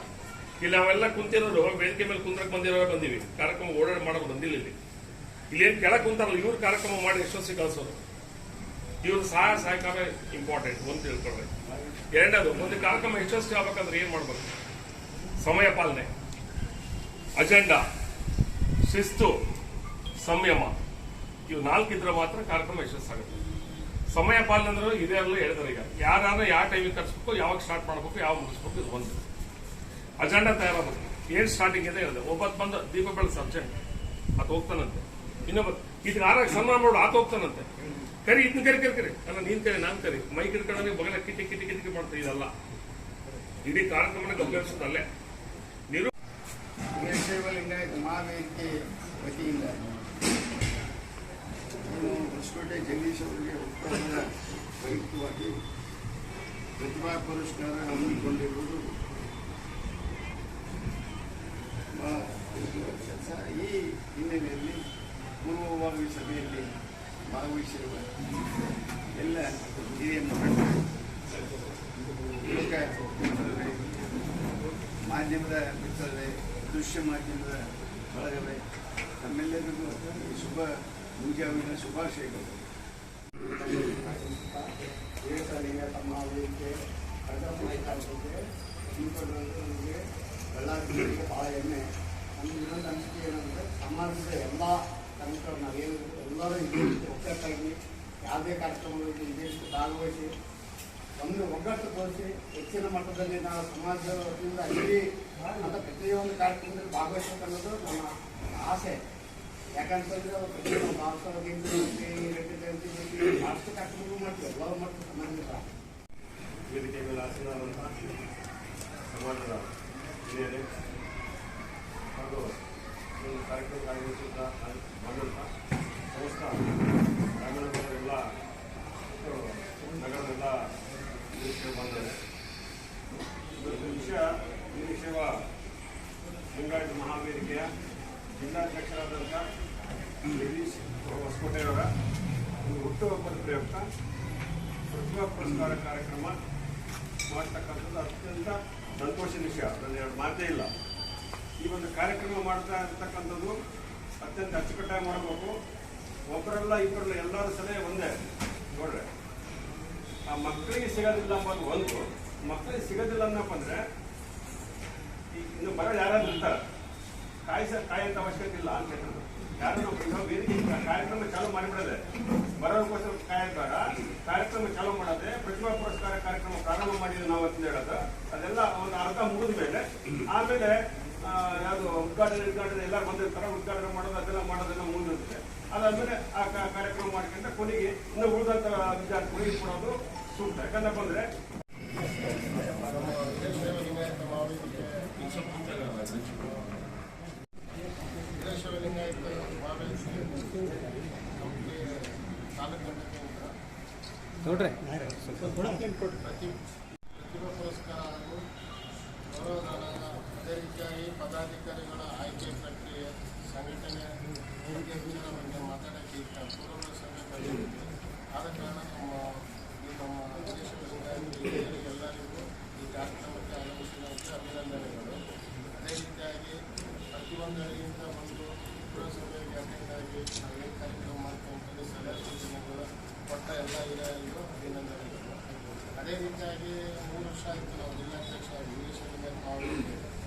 ಇಲ್ಲಿ ನಾವೆಲ್ಲ ಕುಂತಿರೋರು ವೇದಿಕೆ ಮೇಲೆ ಕುಂದ್ರಕ್ಕೆ ಬಂದಿವಿ, ಕಾರ್ಯಕ್ರಮ ಓಡಾಡಿ ಮಾಡೋದು ಬಂದಿಲ್ಲ. ಇಲ್ಲಿ ಏನ್ ಕೆಳಗೆ ಕುಂತಾರಲ್ಲ ಇವ್ರು ಕಾರ್ಯಕ್ರಮ ಮಾಡಿ ಯಶಸ್ವಿ ಕಳಿಸೋರು. ಇವ್ರ ಸಹಕಾರ ಇಂಪಾರ್ಟೆಂಟ್ ಒಂದು ತಿಳ್ಕೊಳ್ರಿ. ಎರಡನೇದು, ಒಂದು ಕಾರ್ಯಕ್ರಮ ಯಶಸ್ವಿ ಆಗ್ಬೇಕಂದ್ರೆ ಏನ್ ಮಾಡ್ಬೇಕು? ಸಮಯ ಪಾಲನೆ, ಅಜೆಂಡಾ, ಶಿಸ್ತು, ಸಂಯಮ, ಇವು 4 ಇದ್ರೆ ಮಾತ್ರ ಕಾರ್ಯಕ್ರಮ ಯಶಸ್ಸಾಗುತ್ತೆ. ಸಮಯ ಪಾಲನೆ ಅಂದ್ರೆ ಇದೇ ಅಲ್ಲ ಹೇಳಿದ್ರೆ ಈಗ ಯಾರು ಯಾವ ಟೈಮಿಗೆ ಕರ್ಸ್ಬೇಕು, ಯಾವಾಗ ಸ್ಟಾರ್ಟ್ ಮಾಡ್ಬೇಕು, ಯಾವಾಗ ಮುಗಿಸ್ಬೇಕು, ಇದು ಒಂದು. ಅಜೆಂಡಾ ತಯಾರಾಗಬೇಕು. ಏನ್ ಸ್ಟಾರ್ಟಿಂಗ್ ಇದೆ ಹೇಳಿದೆ. ಒಬ್ಬತ್ತು ಬಂದು ದೀಪ ಬೆಳೆಸ ಅರ್ಜೆಂಟ್ ಆತ ಹೋಗ್ತಾನಂತೆ, ಇನ್ನೊಬ್ಬ ಇದಕ್ಕೆ ಆರಾಗ ಸನ್ಮಾನ ಮಾಡು ಆತ ಹೋಗ್ತಾನಂತೆ. ಕರಿ ಇದನ್ನ ಕರಿ ಅಲ್ಲ, ನೀನ್ ಕರಿ ನಾನ್ ಕರಿ, ಮೈ ಕಿಡ್ಕೊಂಡ್ರೆ ಬಗಲ ಕಿಟಿ ಮಾಡ್ತಾ ಇದಲ್ಲ. ಇಡೀ ಕಾರ್ಯಕ್ರಮನ ಗಮನಿಸೋದಲ್ಲೇ ನೀರು ವೀರಶೈವ ಲಿಂಗಾಯತ ಮಹಾವೇದಿಕೆ ವತಿಯಿಂದ ಹೊಸಕೋಟೆ ಜಗದೀಶ್ ಅವರಿಗೆ ಹುಟ್ಟುಹಬ್ಬದ ಪ್ರಯುಕ್ತವಾಗಿ ಪ್ರತಿಭಾ ಪುರಸ್ಕಾರ ಹಮ್ಮಿಕೊಂಡಿರುವುದು ಕೆಲಸ. ಈ ಹಿನ್ನೆಲೆಯಲ್ಲಿ ಪೂರ್ವಭಾವಿ ಸಭೆಯಲ್ಲಿ ಭಾಗವಹಿಸಿರುವ ಎಲ್ಲ ಹಿರಿಯ ಮುಖಂಡರು, ಯುವಕ ಮಿತ್ರರೇ, ಮಾಧ್ಯಮದ ಮಿತ್ರರೇ, ದೃಶ್ಯ ಮಾಧ್ಯಮದ ಬಳಗವೇ, ತಮ್ಮೆಲ್ಲರಿಗೂ ಶುಭ ಮುಂಜಾವಿನ ಶುಭಾಶಯಗಳು. ಲಿಂಗಾಯತ ಮಹಾವೇದಿಕೆ ನಮಗೆ ಬಳ್ಳಾರಿಗೆ ಭಾಳ ಹೆಮ್ಮೆ. ನಮ್ಗೆ ಇನ್ನೊಂದು ಅನಿಸಿಕೆ ಏನಂದರೆ ಸಮಾಜದ ಎಲ್ಲ ಕಾರ್ಯಕ್ರಮ ನಾವೇನು ಎಲ್ಲರೂ ಒಗ್ಗಟ್ಟಾಗಿ ಯಾವುದೇ ಕಾರ್ಯಕ್ರಮಗಳಿಗೆ ಇದೇಷ್ಟು ಭಾಗವಹಿಸಿ ಒಂದು ಒಗ್ಗಟ್ಟು ತೋರಿಸಿ ಹೆಚ್ಚಿನ ಮಟ್ಟದಲ್ಲಿ ನಾವು ಸಮಾಜದ ವತಿಯಿಂದ ಅಲ್ಲಿ ಮತ್ತು ಪ್ರತಿಯೊಂದು ಕಾರ್ಯಕ್ರಮದಲ್ಲಿ ಭಾಗವಹಿಸಬೇಕು ಅನ್ನೋದು ನನ್ನ ಆಸೆ. ಯಾಕಂತಂದರೆ ಪ್ರತಿಯೊಂದು ಭಾರತವಾಗಿ ರೆಡ್ಡಿ ಜಯಂತಿ ರಾಷ್ಟ್ರ ಕಾರ್ಯಕ್ರಮಗಳು ಮಾಡ್ತೀವಿ, ಎಲ್ಲರೂ ಮಾಡ್ತೀವಿ ಸಮಾಜದ ವೇದಿಕೆ ಮೇಲೆ ಆಸೀನರಾದಂಥ ಸಮಾಜದ ಹಿರಿಯರೇ ಹಾಗೂ ಒಂದು ಕಾರ್ಯಕ್ರಮ ಆಯೋಜಿಸಿದ ಬಂದಂಥ ಸಮಸ್ತ ಗ್ರಾಮೀಣಗಳ ನಗರದೆಲ್ಲ ವೀರಶೈವ ಬಂದರೆ ಇವತ್ತು ವಿಷಯ ವೀರಶೈವ ಲಿಂಗಾಯತ ಮಹಾವೇದಿಕೆಯ ಜಿಲ್ಲಾಧ್ಯಕ್ಷರಾದಂಥ ಜಗದೀಶ್ ಹೊಸಕೋಟೆಯವರ ಒಂದು ಹುಟ್ಟುಹಬ್ಬದ ಪ್ರಯುಕ್ತ ಪ್ರತಿಭಾ ಪುರಸ್ಕಾರ ಕಾರ್ಯಕ್ರಮ ಮಾಡ್ತಕ್ಕಂಥದ್ದು ಅತ್ಯಂತ ಸಂತೋಷದ ವಿಷಯ. ಅದರಲ್ಲಿ ಎರಡು ಮಾತೇ ಇಲ್ಲ. ಈ ಒಂದು ಕಾರ್ಯಕ್ರಮ ಮಾಡ್ತಾ ಇರ್ತಕ್ಕಂಥದ್ದು ಅತ್ಯಂತ ಅಚ್ಚುಕಟ್ಟಾಗಿ ಮಾಡಬೇಕು. ಒಬ್ಬರಲ್ಲ ಇಬ್ಬರಲ್ಲ, ಎಲ್ಲರೂ ಸಲಹೆ ಒಂದೇ. ನೋಡ್ರಿ, ಆ ಮಕ್ಕಳಿಗೆ ಸಿಗೋದಿಲ್ಲ ಅಂಬೋದು ಒಂದು. ಮಕ್ಕಳಿಗೆ ಸಿಗೋದಿಲ್ಲ ಅನ್ನಪ್ಪ ಅಂದ್ರೆ ಇನ್ನು ಬರೋ ಯಾರಾದ್ರೂ ಇರ್ತಾರೆ, ಕಾಯಂತ ಅವಶ್ಯಕತೆ ಇಲ್ಲ ಅಂತ ಹೇಳಿದ್ರು. ಯಾರು ನಾವು ವೇದಿಕೆ ಕಾರ್ಯಕ್ರಮ ಚಾಲೂ ಮಾಡಿಬಿಡೋದೆ, ಬರೋದಕ್ಕೋಸ್ಕರ ಕಾಯಂತಾಗ ಕಾರ್ಯಕ್ರಮ ಚಾಲೂ ಮಾಡೋದೆ. ಪ್ರತಿಭಾ ಪುರಸ್ಕಾರ ಕಾರ್ಯಕ್ರಮ ಪ್ರಾರಂಭ ಮಾಡಿದ್ರೆ ನಾವು ಅಂತ ಹೇಳೋದು, ಅದೆಲ್ಲ ಒಂದು ಅರ್ಧ ಮುಗಿದ ಮೇಲೆ ಆಮೇಲೆ ಯಾವುದು ಉದ್ಘಾಟನೆ ಎಲ್ಲರೂ ಬಂದಿರ್ತಾರೆ, ಉದ್ಘಾಟನೆ ಮಾಡೋದು ಅದೆಲ್ಲ ಮಾಡೋದೆಲ್ಲ ಮುಂದಿರುತ್ತೆ. ಅದಾದ್ಮೇಲೆ ಆ ಕಾರ್ಯಕ್ರಮ ಮಾಡ್ಕೊಂಡ್ರೆ ಕೊನೆಗೆ ಇನ್ನು ಉಳಿದಂತ ವಿದ್ಯಾರ್ಥಿಗಳಿಗೆ ಕೊಡೋದು ಸೂಕ್ತ. ಯಾಕಂದ್ರೆ ಬಂದ್ರೆ ವೀರಶೈವ ಲಿಂಗಾಯತ ಮಹಾವೇದಿಕೆ ನಮಗೆ ತಾಲೂಕು ನೋಡ್ರಿ ಪ್ರತಿಭಾ ಪುರಸ್ಕಾರ ಹಾಗೂ ಗೌರವಧನ, ಅದೇ ರೀತಿಯಾಗಿ ಪದಾಧಿಕಾರಿಗಳ ಆಯ್ಕೆ ಪ್ರಕ್ರಿಯೆ, ಸಂಘಟನೆ ವಿಚಾರ ಬಗ್ಗೆ ಮಾತಾಡೋಕ್ಕೆ ಪೂರ್ವ ಸಂಘಟನೆ. ಆದ ಕಾರಣ ನಮ್ಮ ವೀರಶೈವ ಲಿಂಗಾಯತ ಎಲ್ಲರಿಗೂ ಈ ಕಾರ್ಯಕ್ರಮಕ್ಕೆ ಆಗಮಿಸಿದಂತೆ ಅಭಿನಂದನೆಗಳು. ಅದೇ ರೀತಿಯಾಗಿ ಪ್ರತಿಯೊಂದರಿಗಿಂತ ಒಂದು ಪುರಸಭೆಗೆ ಅಟೆಂಡ್ ಆಗಿ ನಾವೇನು ಕಾರ್ಯಕ್ರಮ ಮಾಡ್ಕೊಂಡ್ರೆ ಸಲಹೆ ಸೂಚನೆಗಳು ಕೊಟ್ಟ ಎಲ್ಲ ಹಿರಿಯರಿಗೂ ಅಭಿನಂದನೆಗಳು. ಅದೇ ರೀತಿಯಾಗಿ 3 ವರ್ಷ ಆಯಿತು ನಾವು ಜಿಲ್ಲಾಧ್ಯಕ್ಷ ವೀರಶೈವ ಲಿಂಗಾಯತ ಮಹಾವೇದಿಕೆ.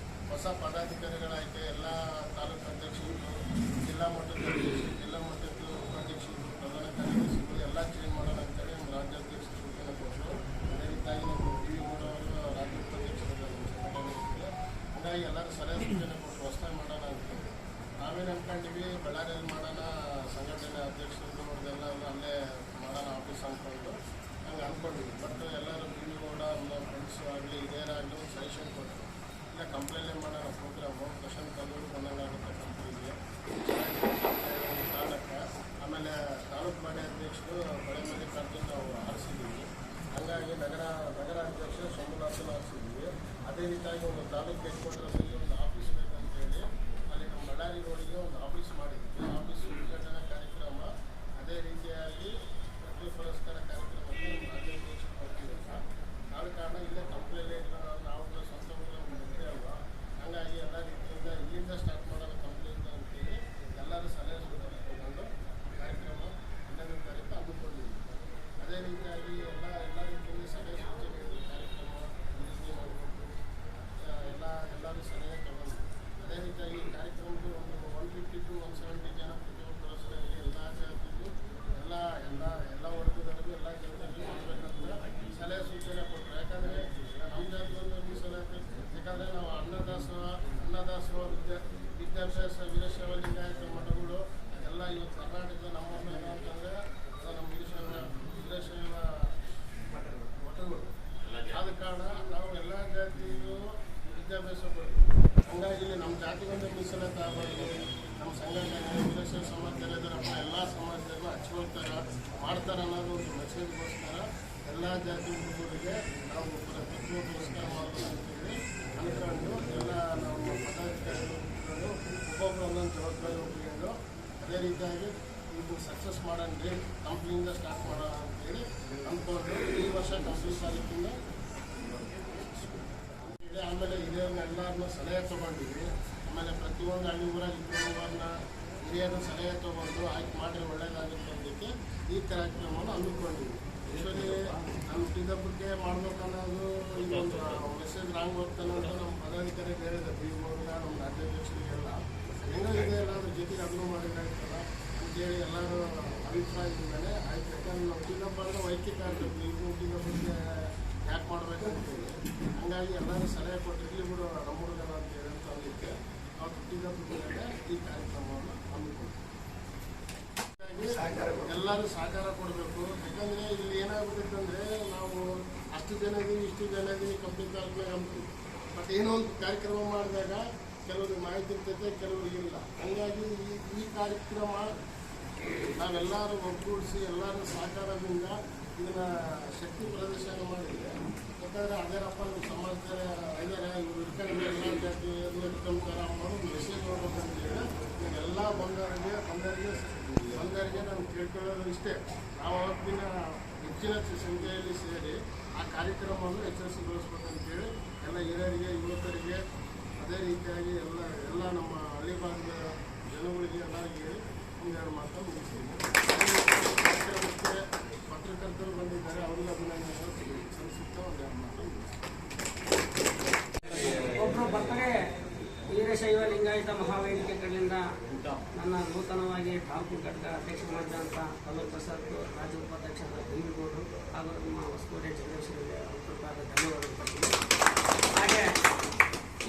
ಹೊಸ ಪದಾಧಿಕಾರಿಗಳ ಆಯ್ಕೆ, ಎಲ್ಲ ತಾಲೂಕು ಅಧ್ಯಕ್ಷರು, ಜಿಲ್ಲಾ ಮಟ್ಟದ ಅಧ್ಯಕ್ಷರು, ಜಿಲ್ಲಾ ಮಟ್ಟದ ಉಪಾಧ್ಯಕ್ಷರು, ಪ್ರಧಾನ ಕಾರ್ಯದರ್ಶಿಗಳು ಎಲ್ಲ ಚೇಂಜ್ ಮಾಡೋಣ ಅಂತೇಳಿ ನಮ್ಮ ರಾಜ್ಯಾಧ್ಯಕ್ಷರು ಸೂಚನೆ ಕೊಟ್ಟರು. ಅದೇ ರೀತಿಯಾಗಿ ನಮ್ಮ ಟಿ.ವಿ. ಗೌಡವರು ರಾಜ್ಯ ಉಪಾಧ್ಯಕ್ಷರಾದ ಸಂಘಟನೆ ಇರ್ತದೆ. ಹಾಗಾಗಿ ಎಲ್ಲರೂ ಸಲಹೆ ಸೂಚನೆ ಕೊಟ್ಟರು ಹೊಸದಾಗಿ ಮಾಡೋಣ ಅಂತೇಳಿ. ನಾವೇನು ಅಂದ್ಕೊಂಡಿವಿ ಬಳ್ಳಾರಿಯಲ್ಲಿ ಮಾಡೋಣ, ಸಂಘಟನೆ ಅಧ್ಯಕ್ಷರು ಅವ್ರದ್ದೆಲ್ಲ ಅಲ್ಲೇ ಮಾಡೋಣ ಆಫೀಸ್ ಅಂದ್ಕೊಂಡು ಹಂಗೆ ಅಂದ್ಕೊಂಡಿವಿ. ಬಟ್ ಎಲ್ಲರೂ ಟಿ.ವಿ. ಗೌಡ ನಮ್ಮ ಫ್ರೆಂಡ್ಸು ಆಗಲಿ ಹಿರಿಯರಾಗಲಿ ಒಂದು ಸಜೆಷನ್ ಕೊಟ್ಟರು, ಇಲ್ಲ ಕಂಪ್ಲೇಂಟ್ ಮಾಡೋಣ ಪ್ರೋಗ್ರಾಮು ಪ್ರಶಾಂತ್ ಕಲ್ಲೂರು ಬಂದಂಗೆ ಆಗುತ್ತೆ ಮಲ್ಲಿಕಾರ್ಜುನ್ ನಾವು ಆರಿಸಿದ್ದೀವಿ. ಹಾಗಾಗಿ ನಗರಾಧ್ಯಕ್ಷ ಸೋಮನಾಥನ ಆರಿಸಿದ್ದೀವಿ. ಅದೇ ರೀತಿಯಾಗಿ ಒಂದು ತಾಲೂಕು ಹೆಡ್ ಕ್ವಾರ್ಟರ್ಸಲ್ಲಿ ಒಂದು ಆಫೀಸ್ ಬೇಕಂತೇಳಿ ಅಲ್ಲಿ ನಮ್ಮ ಬಳ್ಳಾರಿ ರೋಡಿಗೆ ಒಂದು ಆಫೀಸ್ ಮಾಡಿದ್ವಿ. ಆಫೀಸ್ ಉದ್ಘಾಟನಾ ಕಾರ್ಯಕ್ರಮ ಅದೇ ರೀತಿಯಾಗಿ ಪ್ರತಿಭಾ ಪುರಸ್ಕಾರ ಕಾರ್ಯಕ್ರಮಕ್ಕೆ ನಮ್ಮ ರಾಜ್ಯಾಧ್ಯಕ್ಷರು ಬರ್ತಿರಲ್ಲ. ಆದ ಕಾರಣ ಇಲ್ಲೇ ಕಂಪ್ನಿಯಲ್ಲೇ ನಾವು ಸ್ವಂತ ಮುಖ್ಯ ಅಲ್ವಾ, ಹಾಗಾಗಿ ಎಲ್ಲ ರೀತಿಯಿಂದ ಇಲ್ಲಿಂದ ಸ್ಟಾರ್ಟ್ ಮಾಡೋಣ ಕಂಪ್ನಿಯಿಂದ ಅಂತೇಳಿ ಎಲ್ಲರೂ ಸಲಹೆ ಸೂಚನೆ ತಗೊಂಡು ಕಾರ್ಯಕ್ರಮ 11ನೇ ತಾರೀಕು ಹಮ್ಮಿಕೊಂಡಿದ್ದೀವಿ. ಅದೇ ರೀತಿಯಾಗಿ ಎಲ್ಲ ರೀತಿಯಲ್ಲಿ ಸಲಹೆ ಸೂಚನೆ ಕಾರ್ಯಕ್ರಮ ರೀತಿ ಮಾಡಬೇಕು, ಎಲ್ಲರೂ ಸಲಹೆ ತಗೊಂಡು ಅದೇ ರೀತಿಯಾಗಿ ಈ ಕಾರ್ಯಕ್ರಮಕ್ಕೆ ಒಂದು 150 to 170 ಜನ ಪ್ರತಿಭಾ ಪುರಸ್ಕಾರದಲ್ಲಿ ಎಲ್ಲ ಜಾತಿಗೂ ಎಲ್ಲ ವರ್ಗದವರಿಗೂ ಎಲ್ಲ ಜನರಿಗೂ ಮಾಡಬೇಕಂತ ಸಲಹೆ ಸೂಚನೆ ಕೊಟ್ಟರು. ಯಾಕಂದರೆ ನಮ್ಮ ಜಾತಿಗೊಂದು ಮೀಸಲಾತಿ, ಯಾಕಂದರೆ ನಾವು ಅನ್ನದಾಸೋಹ ವಿದ್ಯಾಭ್ಯಾಸ ವೀರಶೈವ ಲಿಂಗಾಯತ ಮಠಗಳು ಎಲ್ಲ ಇವತ್ತು ಕರ್ನಾಟಕದ ನಮ್ಮನ್ನು ಏನಂತಂದರೆ ನಮ್ಮ ವೀರಶೈವ ಮಠಗಳು. ಆದ ಕಾರಣ ನಾವು ಎಲ್ಲ ಜಾತಿಗೂ ವಿದ್ಯಾಭ್ಯಾಸ ಕೊಡ್ತೀವಿ. ಹಂಗಾಗಿ ಇಲ್ಲಿ ನಮ್ಮ ಜಾತಿಗೊಂದು ಮೀಸಲಾತಿ ಆಗಬಾರ್ದು, ನಮ್ಮ ಸಂಘ ವೀರಶೈವ ಸಮಾಜದಲ್ಲಿ ಇದ್ದಾರಪ್ಪ ಎಲ್ಲ ಸಮಾಜದಲ್ಲೂ ಹಚ್ಕೊಳ್ತಾರೆ ಮಾಡ್ತಾರೆ ಅನ್ನೋದು ಒಂದು ಮೆಸೇಜ್ಗೋಸ್ಕರ ಎಲ್ಲ ಜಾತಿ ಹುಡುಗರಿಗೆ ನಾವು ಪ್ರತಿಭಾ ಪುರಸ್ಕಾರ ಮಾಡಬೇಕು ಅಂತೇಳಿ ಅಂದ್ಕೊಂಡು ಎಲ್ಲ ನಾವು ಪದಾಧಿಕಾರಿಗಳು ಒಬ್ಬೊಬ್ಬರು ಒಂದೊಂದು ಜವಾಬ್ದಾರಿ ಒಪ್ಪಿಕೊಂಡು ಅದೇ ರೀತಿಯಾಗಿ ಇದು ಸಕ್ಸಸ್ ಮಾಡೋಣ ಕಂಪ್ನಿಯಿಂದ ಸ್ಟಾರ್ಟ್ ಮಾಡೋಣ ಅಂತೇಳಿ ಅಂದ್ಕೊಂಡು ಈ ವರ್ಷ ಕಂಪ್ನಿ ತಾಲೂಕಿಂದ ಇದೆ. ಆಮೇಲೆ ಹಿರಿಯರನ್ನೆಲ್ಲರನ್ನ ಸಲಹೆ ತೊಗೊಂಡಿವಿ. ಆಮೇಲೆ ಪ್ರತಿಯೊಂದು ಹಳ್ಳಿ ಊರಾಗಿ ಇಬ್ಬರನ್ನ ಹಿರಿಯರನ್ನ ಸಲಹೆ ತೊಗೊಂಡು ಆಯ್ಕೆ ಮಾಡಿದ್ರೆ ಒಳ್ಳೇದಾಗುತ್ತೆ ಅನ್ನೋದಕ್ಕೆ ಈ ಕಾರ್ಯಕ್ರಮವನ್ನು ಹಮ್ಮಿಕೊಂಡಿವಿ. ಆ್ಯಕ್ಚುಲಿ ನಮ್ಮ ಟಿದಬ್ಬಕ್ಕೆ ಮಾಡ್ಬೇಕನ್ನೋದು ಇದೊಂದು ಮೆಸೇಜ್ ರಾಂಗ್ ಹೋಗ್ತಾನೆ ಅಂತ ನಮ್ಮ ಪದಾಧಿಕಾರಿಗೆ ಹೇಳಿದೆ, ಬೀರ್ಬೋರ್ಗ ನಮ್ಮ ರಾಜ್ಯಾಧ್ಯಕ್ಷರಿಗೆಲ್ಲ ಹೆಂಗೋ ಇದೆ ಎಲ್ಲ ಅದ್ರ ಜೊತೆಗೆ ಅದನ್ನು ಮಾಡಿದ್ದಾಯ್ತಲ್ಲ ಅಂತೇಳಿ ಎಲ್ಲರೂ ಅಭಿಪ್ರಾಯ ಇದ್ಮೇಲೆ ಆಯ್ತು. ಯಾಕಂದ್ರೆ ನಾವು ಟಿದಬ್ಬ ಅಂದರೆ ವೈಯಕ್ತಿಕ ಆಗ್ತದೆ, ಈಗ ಟಿದಬ್ಬಕ್ಕೆ ಯಾಕೆ ಮಾಡಬೇಕಂತೇಳಿ ಹಂಗಾಗಿ ಎಲ್ಲರೂ ಸಲಹೆ ಕೊಟ್ಟಿರಲಿ ಬಿಡು ನಮ್ಮ ಹುಡುಗನ ಅಂತೇಳಿ ಅಂತ ಅಂದಿಕ್ಕೆ ನಾವು ಟಿದಬ್ಬ ಮೇಲೆ ಈ ಕಾರ್ಯಕ್ರಮವನ್ನು ಹಮ್ಮಿಕೊಳ್ತೀವಿ. ಎಲ್ಲರೂ ಸಹಕಾರ ಕೊಡಬೇಕು. ಯಾಕಂದರೆ ಇಲ್ಲಿ ಏನಾಗ್ಬಿಡುತ್ತೆ ಅಂದರೆ ನಾವು ಅಷ್ಟು ಜನ ಇದೀವಿ ಇಷ್ಟು ಜನ ಇದೀವಿ ಕಂಪ್ನಿ ತಾಲೂಕಿನಾಗ ಅಂತೀವಿ, ಬಟ್ ಏನೋ ಒಂದು ಕಾರ್ಯಕ್ರಮ ಮಾಡಿದಾಗ ಕೆಲವ್ರಿಗೆ ಮಾಹಿತಿ ಇರ್ತೈತೆ, ಕೆಲವ್ರಿಗೆ ಇಲ್ಲ. ಹಂಗಾಗಿ ಈ ಕಾರ್ಯಕ್ರಮ ನಾವೆಲ್ಲರೂ ಒಗ್ಗೂಡಿಸಿ ಎಲ್ಲರ ಸಹಕಾರದಿಂದ ಇದನ್ನು ಶಕ್ತಿ ಪ್ರದರ್ಶನ ಮಾಡಿದ್ರೆ, ಯಾಕಂದರೆ ಅದೇನಪ್ಪ ನಮ್ಮ ಸಮಾಜದ ಇದ್ದಾರೆ ಇವರು ಇಟ್ಕೊಂಡು ಎಲ್ಲ ಜಾತಿ ಇಟ್ಕೊಂತಾರೆ ಅನ್ನೋದು ಮೆಸೇಜ್ ಹೋಗ್ಬೇಕಂತೇಳಿ ಎಲ್ಲ ಬಂದವರಿಗೆ ನಾನು ಕೇಳ್ಕೊಳ್ಳೋದು ಇಷ್ಟೇ. ನಾವು ಅವತ್ತಿನ ಹೆಚ್ಚಿನ ಸಂಖ್ಯೆಯಲ್ಲಿ ಸೇರಿ ಆ ಕಾರ್ಯಕ್ರಮವನ್ನು ಯಶಸ್ವಿಗೊಳಿಸ್ಬೇಕಂತೇಳಿ ಎಲ್ಲ ಹಿರಿಯರಿಗೆ ಯುವಕರಿಗೆ ಅದೇ ರೀತಿಯಾಗಿ ಎಲ್ಲ ನಮ್ಮ ಹಳ್ಳಿ ಭಾಗದ ಜನಗಳಿಗೆ ಎಲ್ಲರಿಗೆ ಹೇಳಿ ಒಂದೆರಡು ಮಾತು ಮುಗಿಸ್ತೀನಿ. ಕಾರ್ಯಕ್ರಮಕ್ಕೆ ಪತ್ರಕರ್ತರು ಬಂದಿದ್ದಾರೆ, ಅವರಿಗೆ ಅಭಿನಂದನೆ ಸಲ್ಲಿಸುತ್ತಾ ಒಂದೆರಡು ಮಾತು ಒಬ್ಬರು ಬರ್ತಾರೆ. ವೀರಶೈವ ಲಿಂಗಾಯತ ಮಹಾವೇದಿಕೆ ಕಡೆಯಿಂದ ನನ್ನ ನೂತನವಾಗಿ ತಾಲೂಕು ಘಟಕ ಅಧ್ಯಕ್ಷ ಮಾಡಿದಂಥ ಕಲ್ಲೂರು ಪ್ರಸಾದ್, ರಾಜ್ಯ ಉಪಾಧ್ಯಕ್ಷರಾದ ಬೀರಗೌಡರು ಹಾಗೂ ನಮ್ಮ ಹೊಸಕೋಟೆ ಚಂದ್ರಶೇಖರ ಅವರಿಗೆ ಧನ್ಯವಾದಗಳು ಕೊಡ್ತೀನಿ. ಹಾಗೆ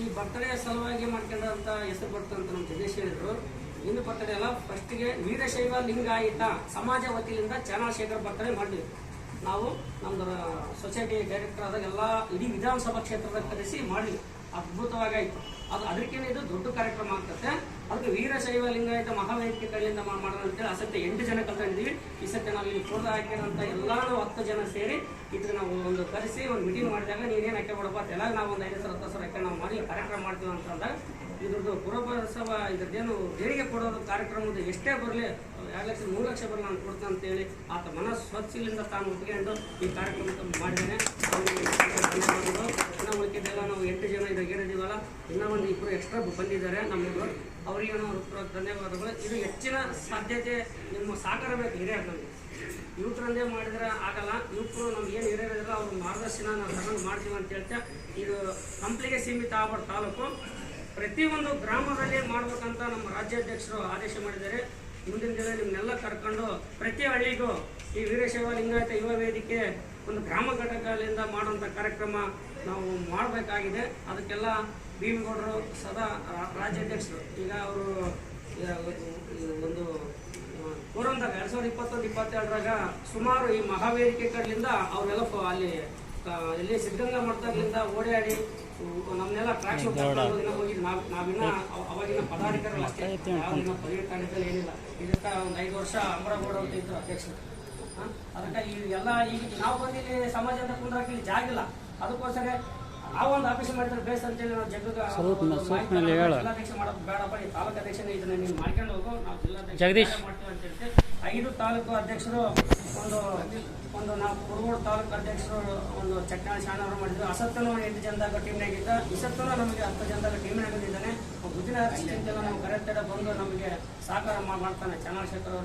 ಈ ಬರ್ತಡೇ ಸಲುವಾಗಿ ಮಾಡ್ಕೊಂಡಂಥ ಹೆಸರು ಬರ್ತಂತ ನಮ್ಮ ಜಗದೀಶ್ ಹೇಳಿದ್ರು. ಇನ್ನು ಬರ್ತಡೇ ಅಲ್ಲ, ಫಸ್ಟಿಗೆ ವೀರಶೈವ ಲಿಂಗಾಯತ ಸಮಾಜ ವತಿಯಿಂದ ಚಂದ್ರಶೇಖರ್ ಬರ್ತಡೇ ಮಾಡಿದ್ವಿ. ನಾವು ನಮ್ದು ಸೊಸೈಟಿ ಡೈರೆಕ್ಟರ್ ಆದಾಗ ಎಲ್ಲ ಇಡೀ ವಿಧಾನಸಭಾ ಕ್ಷೇತ್ರದ ಕರೆಸಿ ಮಾಡಿ ಅದ್ಭುತವಾಗಾಯಿತು. ಅದಕ್ಕೇನೆ ಇದು ದೊಡ್ಡ ಕಾರ್ಯಕ್ರಮ ಆಗ್ತದೆ. ಅದಕ್ಕೆ ವೀರಶೈವ ಲಿಂಗಾಯತ ಮಹಾವೇದಿಕೆ ಕಡೆಯಿಂದ ಮಾಡೋಣ ಅಂತೇಳಿ ಆಸಕ್ತಿ 8 ಜನ ಕಲ್ಕೊಂಡಿದ್ದೀವಿ. ಈ ಸತ್ಯ ನಾವು ಇಲ್ಲಿ ಫೋಟೋ ಹಾಕಿರೋಂಥ ಎಲ್ಲ 10 ಜನ ಸೇರಿ ಇದಕ್ಕೆ ನಾವು ಒಂದು ಕರೆಸಿ ಒಂದು ಮೀಟಿಂಗ್ ಮಾಡಿದಾಗ ನೀನೇನು ಹಾಕಿ ಬಿಡಪ್ಪ ಎಲ್ಲ ನಾವು ಒಂದು 5 ಸಾವಿರ 10 ಸಾವಿರ ಹಾಕಿ ನಾವು ಮಾಡಿ ಕಾರ್ಯಕ್ರಮ ಮಾಡ್ತೀವಿ ಅಂತಂದಾಗ ಇದ್ರದ್ದು ಪುರಸಭಾ ಇದ್ರದ್ದೇನು ದೇಣಿಗೆ ಕೊಡೋದು ಕಾರ್ಯಕ್ರಮದ ಎಷ್ಟೇ ಬರಲಿ 2 ಲಕ್ಷ 3 ಲಕ್ಷ ಬರಲಿ ನಾನು ಕೊಡ್ತೇನೆ ಅಂತೇಳಿ ಆತ ಮನಸ್ವಚ್ಛಿಲಿಂದ ತಾನು ಒಪ್ಪಿಕೊಂಡು ಈ ಕಾರ್ಯಕ್ರಮ ಮಾಡಿದ್ದೇನೆ. ಇನ್ನೂ ಉಳಿಕೆಲ್ಲ ನಾವು 8 ಜನ ಇದಾಗ ಏನಿದ್ದೀವಲ್ಲ, ಇನ್ನೂ ಒಂದು 2 ಎಕ್ಸ್ಟ್ರಾ ಬಂದಿದ್ದಾರೆ ನಮ್ಮದು, ಅವರಿಗೆ ನಾವು ಧನ್ಯವಾದಗಳು. ಇದು ಹೆಚ್ಚಿನ ಸಾಧ್ಯತೆ ನಿಮ್ಮ ಸಹಕಾರ ಬೇಕು ಹಿರಿಯರಲ್ಲಿ. ಯುವಕರಂದೇ ಮಾಡಿದ್ರೆ ಆಗಲ್ಲ. ಯುವಕರು ನಮ್ಗೆ ಏನು ಹಿರಿಯರಿದ್ರೆ ಅವ್ರ ಮಾರ್ಗದರ್ಶನ ನಾವು ತಗೊಂಡು ಮಾಡ್ತೀವಿ ಅಂತ ಹೇಳ್ತಾ ಇದು ಕಂಪ್ಲಿಗೆ ಸೀಮಿತ ಆಗಬಾರ್ದು. ತಾಲೂಕು ಪ್ರತಿಯೊಂದು ಗ್ರಾಮದಲ್ಲಿ ಮಾಡ್ಬೇಕಂತ ನಮ್ಮ ರಾಜ್ಯಾಧ್ಯಕ್ಷರು ಆದೇಶ ಮಾಡಿದ್ದಾರೆ. ಮುಂದಿನ ದಿನ ನಿಮ್ಮನ್ನೆಲ್ಲ ಕರ್ಕೊಂಡು ಪ್ರತಿ ಹಳ್ಳಿಗೂ ಈ ವೀರಶೈವ ಲಿಂಗಾಯತ ಯುವ ವೇದಿಕೆ ಒಂದು ಗ್ರಾಮ ಘಟಕಗಳಿಂದ ಮಾಡುವಂಥ ಕಾರ್ಯಕ್ರಮ ನಾವು ಮಾಡಬೇಕಾಗಿದೆ. ಅದಕ್ಕೆಲ್ಲ ಭೀಮಗೌಡರು ಸದಾ ರಾಜ್ಯಾಧ್ಯಕ್ಷರು. ಈಗ ಅವರು ಒಂದು ಕೋರಂದಾಗ 2021-22 ಸುಮಾರು ಈ ಮಹಾವೇದಿಕೆ ಕಡೆಯಿಂದ ಅವರೆಲ್ಲ ಅಲ್ಲಿ ಎಲ್ಲಿ ಸಿದ್ಧಗಂಗಾ ಮಠದಾಗಲಿಂದ ಓಡಾಡಿ ನಮ್ಮನ್ನೆಲ್ಲ ಟ್ರ್ಯಾಕ್ ಶೋ ಹೋಗಿದ್ದು ನಾವಿನ್ನ ಅವಾಗಿನ ಪದಾಧಿಕಾರಿಗಳು ಅಷ್ಟೇ, ಯಾವಿನ ಪದವಿ ಕಾರ್ಯದಲ್ಲಿ ಏನಿಲ್ಲ. ಇದಕ್ಕೆ ಒಂದು 5 ವರ್ಷ ಅಂಬರಗೌಡ ಅಂತ ಇದ್ರು ಅಧ್ಯಕ್ಷರು. ಅದಕ್ಕೆ ಎಲ್ಲ ಈಗ ನಾವು ಬಂದಿಲ್ಲಿ ಸಮಾಜ ಅಂತ ಕುಂದ್ರಕ್ಕೆ ಇಲ್ಲಿ ಜಾಗ ಇಲ್ಲ. ಅದಕ್ಕೋಸ್ಕರ ನಾವೊಂದು ಆಫೀಸ್ ಮಾಡಿದ್ರೆ ಬೇಸ್ ಅಂತೇಳಿ ನಾವು ಜಿಲ್ಲಾಧ್ಯಕ್ಷ ಮಾಡೋದು ಬೇಡಪ್ಪ, ಈ ತಾಲೂಕು ಅಧ್ಯಕ್ಷನೇ ಇದನ್ನ ನೀವು ಮಾಡ್ಕೊಂಡು ಹೋಗು, ನಾವು ಜಿಲ್ಲಾಧ್ಯಕ್ಷ ಮಾಡ್ತೀವಿ ಅಂತ ಹೇಳ್ತೀವಿ. 5 ತಾಲೂಕು ಅಧ್ಯಕ್ಷರು ಒಂದು ನಾವು ಕುರುಗೋಡು ತಾಲೂಕು ಅಧ್ಯಕ್ಷರು ಒಂದು ಚಟ್ನಾಳ ಶಾಣವರು ಮಾಡಿದ್ರು. ಅಸತ್ತನು 8 ಜನದಾಗ ಟೀಮ್ನಾಗಿದ್ದ, ಇಸತ್ತನು ನಮಗೆ 10 ಜನದಾಗ ಟೀಮ್ನಾಗಿದ್ದಾನೆ. ಗುಜಿನ ಚಿಂತೆಲ್ಲ ನಾವು ಕರೆಕ್ಟಾಗಿ ಬಂದು ನಮಗೆ ಸಹಕಾರ ಮಾಡ್ತಾನೆ ಚಂದ್ರಶೇಖರ್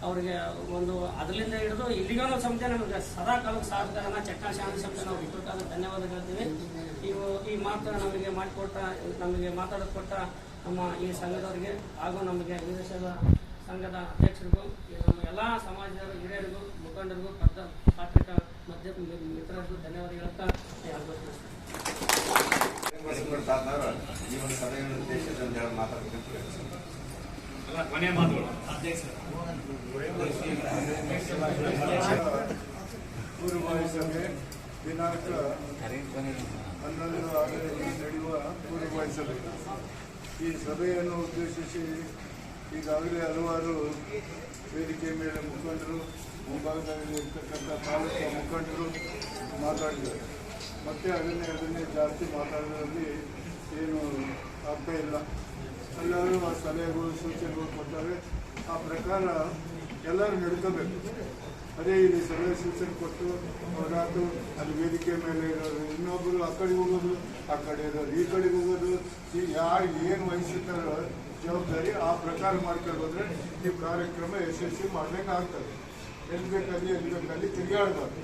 ಅವ್ರಿಗೆ ಒಂದು ಅದರಿಂದ ಹಿಡಿದು ಇಲ್ಲಿಗೂ ಸಮಿತಿ ನಮಗೆ ಸದಾ ಕಾಲಕ್ಕೆ ಸಹಕಾರನ ಚಟ್ನಾಳ ಶಾಣ ಸಮಿತಿ ನಾವು ಇಟ್ಟುಕಾದ ಧನ್ಯವಾದ ಹೇಳ್ತೀವಿ. ಈ ಮಾತು ನಮಗೆ ಮಾಡಿಕೊಟ್ಟ, ನಮಗೆ ಮಾತಾಡಿಕೊಟ್ಟ ನಮ್ಮ ಈ ಸಂಘದವರಿಗೆ ಹಾಗೂ ನಮಗೆ ವೀರಶೈವ ಸಂಘದ ಅಧ್ಯಕ್ಷರಿಗೂ, ನಮ್ಮ ಎಲ್ಲ ಸಮಾಜದ ಹಿರಿಯರಿಗೂ, ಮುಖಂಡರಿಗೂ, ಪತ್ರಿಕಾ ಮಿತ್ರರಿಗೂ ಧನ್ಯವಾದ ಹೇಳ್ತಾ ಈ ಒಂದು ಸಭೆಯ ಉದ್ದೇಶದಿಂದ ಮಾತಾಡಬೇಕು. ಕೊನೆಯ ಮಾತುಗಳು. ಪೂರ್ವಭಾವಿ ಸಭೆ ದಿನಾಂಕ 11/6 ನಡೆಯುವ ಪೂರ್ವಭಾವಿ ಸಭೆ. ಈ ಸಭೆಯನ್ನು ಉದ್ದೇಶಿಸಿ ಈಗಾಗಲೇ ಹಲವಾರು ವೇದಿಕೆ ಮೇಲೆ ಮುಖಂಡರು, ಮುಂಭಾಗದಲ್ಲಿ ಇರ್ತಕ್ಕಂಥ ತಾಲೂಕು ಮುಖಂಡರು ಮಾತಾಡಿದ್ದಾರೆ. ಮತ್ತೆ ಅದನ್ನೇ ಜಾಸ್ತಿ ಮಾತಾಡೋದ್ರಲ್ಲಿ ಏನು ಅರ್ಥ ಇಲ್ಲ. ಎಲ್ಲರೂ ಆ ಸಲಹೆಗಳು ಸೂಚನೆಗಳು ಕೊಟ್ಟಾರೆ, ಆ ಪ್ರಕಾರ ಎಲ್ಲರೂ ನಡ್ಕೋಬೇಕು. ಅದೇ ಇಲ್ಲಿ ಸಲಹೆ ಸೂಚನೆ ಕೊಟ್ಟು ಅವರಾತು ಅಲ್ಲಿ ವೇದಿಕೆ ಮೇಲೆ ಇರೋರು, ಇನ್ನೊಬ್ಬರು ಆ ಕಡೆ ಹೋಗೋದು, ಆ ಕಡೆ ಇರೋರು ಈ ಕಡೆಗೆ ಹೋಗೋದು, ಈಗ ಯಾರು ಏನು ವಹಿಸುತ್ತಾರೋ ಜವಾಬ್ದಾರಿ ಆ ಪ್ರಕಾರ ಮಾಡ್ಕೊಂಡು ಹೋದ್ರೆ ನೀವು ಕಾರ್ಯಕ್ರಮ ಯಶಸ್ವಿ ಮಾಡ್ಲಿಕ್ಕೆ ಆಗ್ತದೆ. ಎಲ್ಲಿ ಬೇಕಲ್ಲಿ ತಿರುಗಾಡಬಾರ್ದು.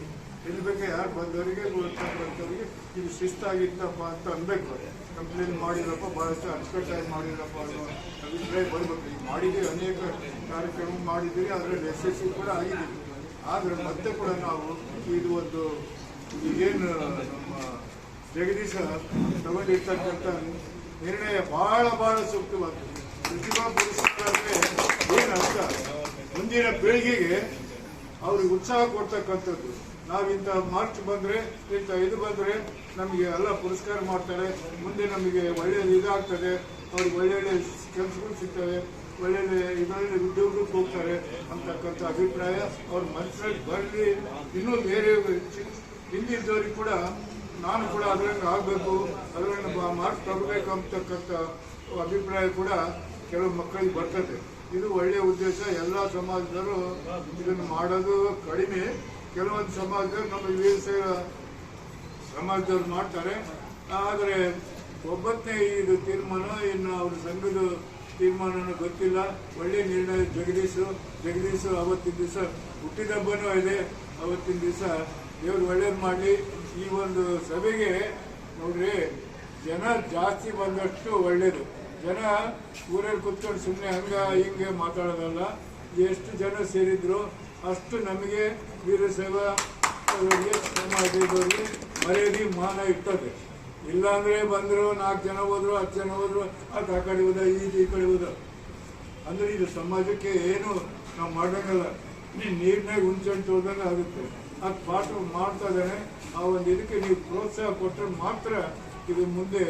ಎಲ್ಲಿ ಬೇಕಾ ಯಾರು ಬಂದವರಿಗೆ ಬಂದವರಿಗೆ ಇದು ಶಿಸ್ತಾಗಿತ್ತಪ್ಪ ಅಂತ ಅನ್ಬೇಕು. ಕಂಪ್ಲೇಂಟ್ ಮಾಡಿರಪ್ಪ, ಭಾಳಷ್ಟು ಅಚ್ಚುಕಟ್ಟಾಗಿ ಮಾಡಿರಪ್ಪ ಅನ್ನೋ ಅಭಿಪ್ರಾಯ ಬರ್ಬೇಕು. ಈಗ ಮಾಡಿದ್ದೀವಿ, ಅನೇಕ ಕಾರ್ಯಕ್ರಮ ಮಾಡಿದ್ದೀವಿ, ಅದರಲ್ಲಿ ಯಶಸ್ವಿ ಕೂಡ ಆಗಿದ್ದೀವಿ. ಆದರೆ ಮತ್ತೆ ಕೂಡ ನಾವು ಇದು ಒಂದು ಈಗೇನು ನಮ್ಮ ಜಗದೀಶ ತಗೊಂಡಿರ್ತಕ್ಕಂಥ ನಿರ್ಣಯ ಭಾಳ ಸೂಕ್ತವಾಗ್ತದೆ. ಪ್ರತಿಭಾ ಪುರಸ್ಕಾರ ಅಂದರೆ ಏನು ಅರ್ಥ, ಮುಂದಿನ ಪೀಳಿಗೆಗೆ ಅವ್ರಿಗೆ ಉತ್ಸಾಹ ಕೊಡ್ತಕ್ಕಂಥದ್ದು. ನಾವಿಂಥ ಮಾರ್ಚ್ ಬಂದರೆ, ಇಂಥ ಇದು ಬಂದರೆ ನಮಗೆ ಎಲ್ಲ ಪುರಸ್ಕಾರ ಮಾಡ್ತಾರೆ, ಮುಂದೆ ನಮಗೆ ಒಳ್ಳೆಯದು ಇದಾಗ್ತದೆ, ಅವ್ರಿಗೆ ಒಳ್ಳೊಳ್ಳೆ ಕೆಲಸಗಳು ಸಿಗ್ತವೆ, ಒಳ್ಳೊಳ್ಳೆ ಇದರಲ್ಲಿ ಉದ್ಯೋಗಕ್ಕೆ ಹೋಗ್ತಾರೆ ಅಂತಕ್ಕಂಥ ಅಭಿಪ್ರಾಯ ಅವ್ರ ಮನಸ್ಸಲ್ಲಿ ಬರಲಿ. ಇನ್ನೂ ಬೇರೆ ಹಿಂದಿದ್ದವ್ರಿಗೆ ಕೂಡ ನಾನು ಕೂಡ ಅದರಂಗೆ ಆಗಬೇಕು, ಅದರಲ್ಲಿ ಮಾರ್ಕ್ಸ್ ತಗೋಬೇಕು ಅಂತಕ್ಕಂಥ ಅಭಿಪ್ರಾಯ ಕೂಡ ಕೆಲವು ಮಕ್ಕಳಿಗೆ ಬರ್ತದೆ. ಇದು ಒಳ್ಳೆಯ ಉದ್ದೇಶ. ಎಲ್ಲ ಸಮಾಜದವರು ಇದನ್ನು ಮಾಡೋದು ಕಡಿಮೆ. ಕೆಲವೊಂದು ಸಮಾಜದವರು ನಮ್ಮ ವೀರಶೈವ ಸಮಾಜದವ್ರು ಮಾಡ್ತಾರೆ. ಆದರೆ ಒಬ್ಬತ್ತನೇ ಇದು ತೀರ್ಮಾನ, ಇನ್ನು ಅವ್ರ ಸಂಘದ ತೀರ್ಮಾನನೂ ಗೊತ್ತಿಲ್ಲ. ಒಳ್ಳೆಯ ನಿರ್ಣಯ ಜಗದೀಶು ಅವತ್ತಿನ ದಿವಸ ಹುಟ್ಟಿದ ಹಬ್ಬನೂ ಇದೆ. ಅವತ್ತಿನ ದಿವಸ ದೇವ್ರು ಒಳ್ಳೇದು ಮಾಡಲಿ. ಈ ಒಂದು ಸಭೆಗೆ ನೋಡ್ರಿ, ಜನ ಜಾಸ್ತಿ ಬಂದಷ್ಟು ಒಳ್ಳೇದು. ಜನ ಊರಲ್ಲಿ ಕೂತ್ಕೊಂಡು ಸುಮ್ಮನೆ ಹಿಂಗೆ ಮಾತಾಡೋದಲ್ಲ. ಎಷ್ಟು ಜನ ಸೇರಿದ್ರು ಅಷ್ಟು ನಮಗೆ ವೀರಶೈವ ಸಮಾಜದವರಿಗೆ ಮರ್ಯಾದೆ ಮಾನ ಇರ್ತದೆ. ಇಲ್ಲಾಂದ್ರೆ ಬಂದರು 4 ಜನ ಹೋದ್ರು, 10 ಜನ ಹೋದ್ರು, ಅದು ಆ ಕಡೆ ಹೋದ, ಈ ಕಡೆ ಹೋದ ಅಂದ್ರೆ ಇದು ಸಮಾಜಕ್ಕೆ ಏನು ನಾವು ಮಾಡೋಂಗಲ್ಲ. ನೀರಿನಾಗ ಹುಂಚಂಟು ಹೋದಂಗೆ ಆಗುತ್ತೆ. ಅದು ಪಾಠ ಮಾಡ್ತಾ ಇದ್ದಾನೆ. ಆ ಒಂದು ಇದಕ್ಕೆ ನೀವು ಪ್ರೋತ್ಸಾಹ ಕೊಟ್ಟರೆ ಮಾತ್ರ ಇದು ಮುಂದೆ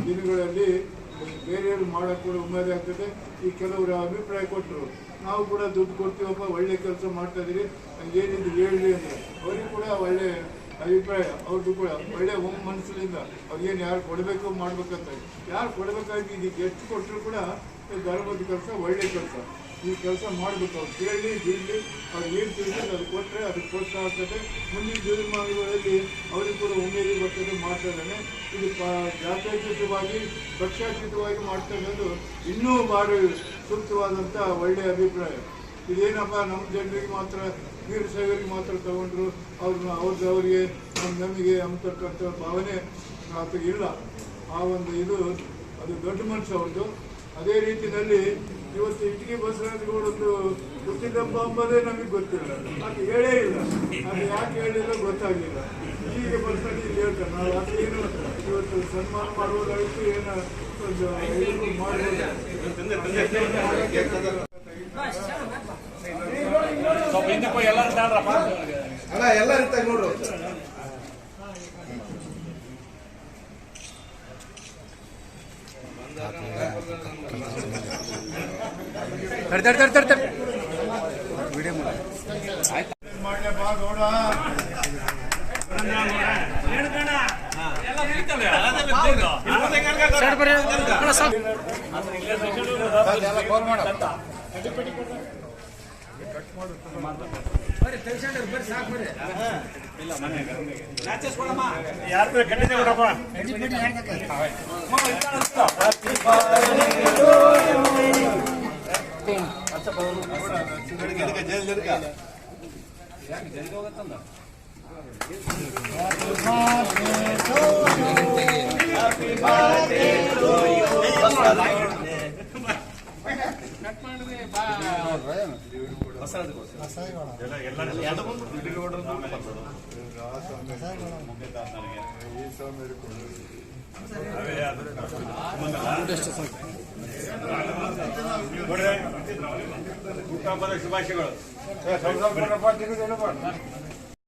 ದಿನಗಳಲ್ಲಿ ಬೇರೆಯವರು ಮಾಡೋಕ್ಕೆ ಕೂಡ ಉಮೇದು ಆಗ್ತದೆ. ಈ ಕೆಲವರು ಅಭಿಪ್ರಾಯ ಕೊಟ್ಟರು, ನಾವು ಕೂಡ ದುಡ್ಡು ಕೊಡ್ತೀವಪ್ಪ, ಒಳ್ಳೆ ಕೆಲಸ ಮಾಡ್ತಾ ಇದೀರಿ, ಹಂಗೇನಿದ್ದು ಹೇಳಿ ಅಂದರೆ ಅವ್ರಿಗೆ ಕೂಡ ಒಳ್ಳೆ ಅಭಿಪ್ರಾಯ. ಅವ್ರದ್ದು ಕೂಡ ಒಳ್ಳೆ ಮನಸ್ಸಿನಿಂದ ಅವ್ರಿಗೇನು ಯಾರು ಕೊಡಬೇಕು ಮಾಡ್ಬೇಕಂತ, ಯಾರು ಕೊಡಬೇಕಾಗಿ ಇದಕ್ಕೆ ಎಷ್ಟು ಕೊಟ್ಟರು ಕೂಡ ಧರ್ಮದ ಕೆಲಸ ಒಳ್ಳೆ ಕೆಲಸ. ಈ ಕೆಲಸ ಮಾಡಬೇಕು. ಅವ್ರು ಕೇಳಿ ಬಿಡಲಿ, ಅವ್ರು ಏನು ತಿಳಿದ್ರೆ ಅದು ಕೊಟ್ಟರೆ ಅದಕ್ಕೆ ಪ್ರೋತ್ಸಾಹ ಆಗ್ತದೆ. ಮುಂದಿನ ದಿನಮಾನಗಳಲ್ಲಿ ಅವ್ರಿಗೆ ಕೂಡ ಉಮೇದಿ ಬರ್ತದೆ. ಮಾಡ್ತಾ ಇದ್ದಾನೆ. ಇದು ಜಾತ್ಯತೀತವಾಗಿ ಪಕ್ಷಾತೀತವಾಗಿ ಮಾಡ್ತಾ ಇರೋದು ಇನ್ನೂ ಭಾರಿ ಸೂಕ್ತವಾದಂಥ ಒಳ್ಳೆಯ ಅಭಿಪ್ರಾಯ. ಇದೇನಪ್ಪ ನಮ್ಮ ಜನರಿಗೆ ಮಾತ್ರ, ವೀರಶೈವರಿಗೆ ಮಾತ್ರ ತಗೊಂಡ್ರು, ಅವ್ರಿಗೆ ನಮಗೆ ಅಂತಕ್ಕಂಥ ಭಾವನೆ ಆತಗೆ ಇಲ್ಲ. ಆ ಒಂದು ಇದು ಅದು ದೊಡ್ಡ ಮನಸ್ಸು ಅವ್ರದ್ದು. ಅದೇ ರೀತಿಯಲ್ಲಿ ಇವತ್ತು ಇಟಗಿ ಬಸವರಾಜಗೌಡಂದು ಹುಟ್ಟಿದಬ್ಬ ಅಂಬೋದೇ ನಮಗೆ ಗೊತ್ತಿಲ್ಲ, ಅದು ಹೇಳೇ ಇಲ್ಲ. ಅದು ಯಾಕೆ ಹೇಳಿಲ್ಲ ಗೊತ್ತಾಗಲಿಲ್ಲ. ಈಗ ಬರ್ತಾನೆ ಇಲ್ಲಿ ಹೇಳ್ತಾರೆ. ನಾವು ಅದೇನು ಇವತ್ತು ಸನ್ಮಾನ ಮಾಡುವುದಾಯಿತು, ಏನೋ ಒಂದು ಮಾಡ್ಬೋದು. ಎಲ್ಲ ಇರ್ತಾರೆ ನೋಡ್ರು. ಮಾಡಿ ಶುಭಾಶಯಗಳು.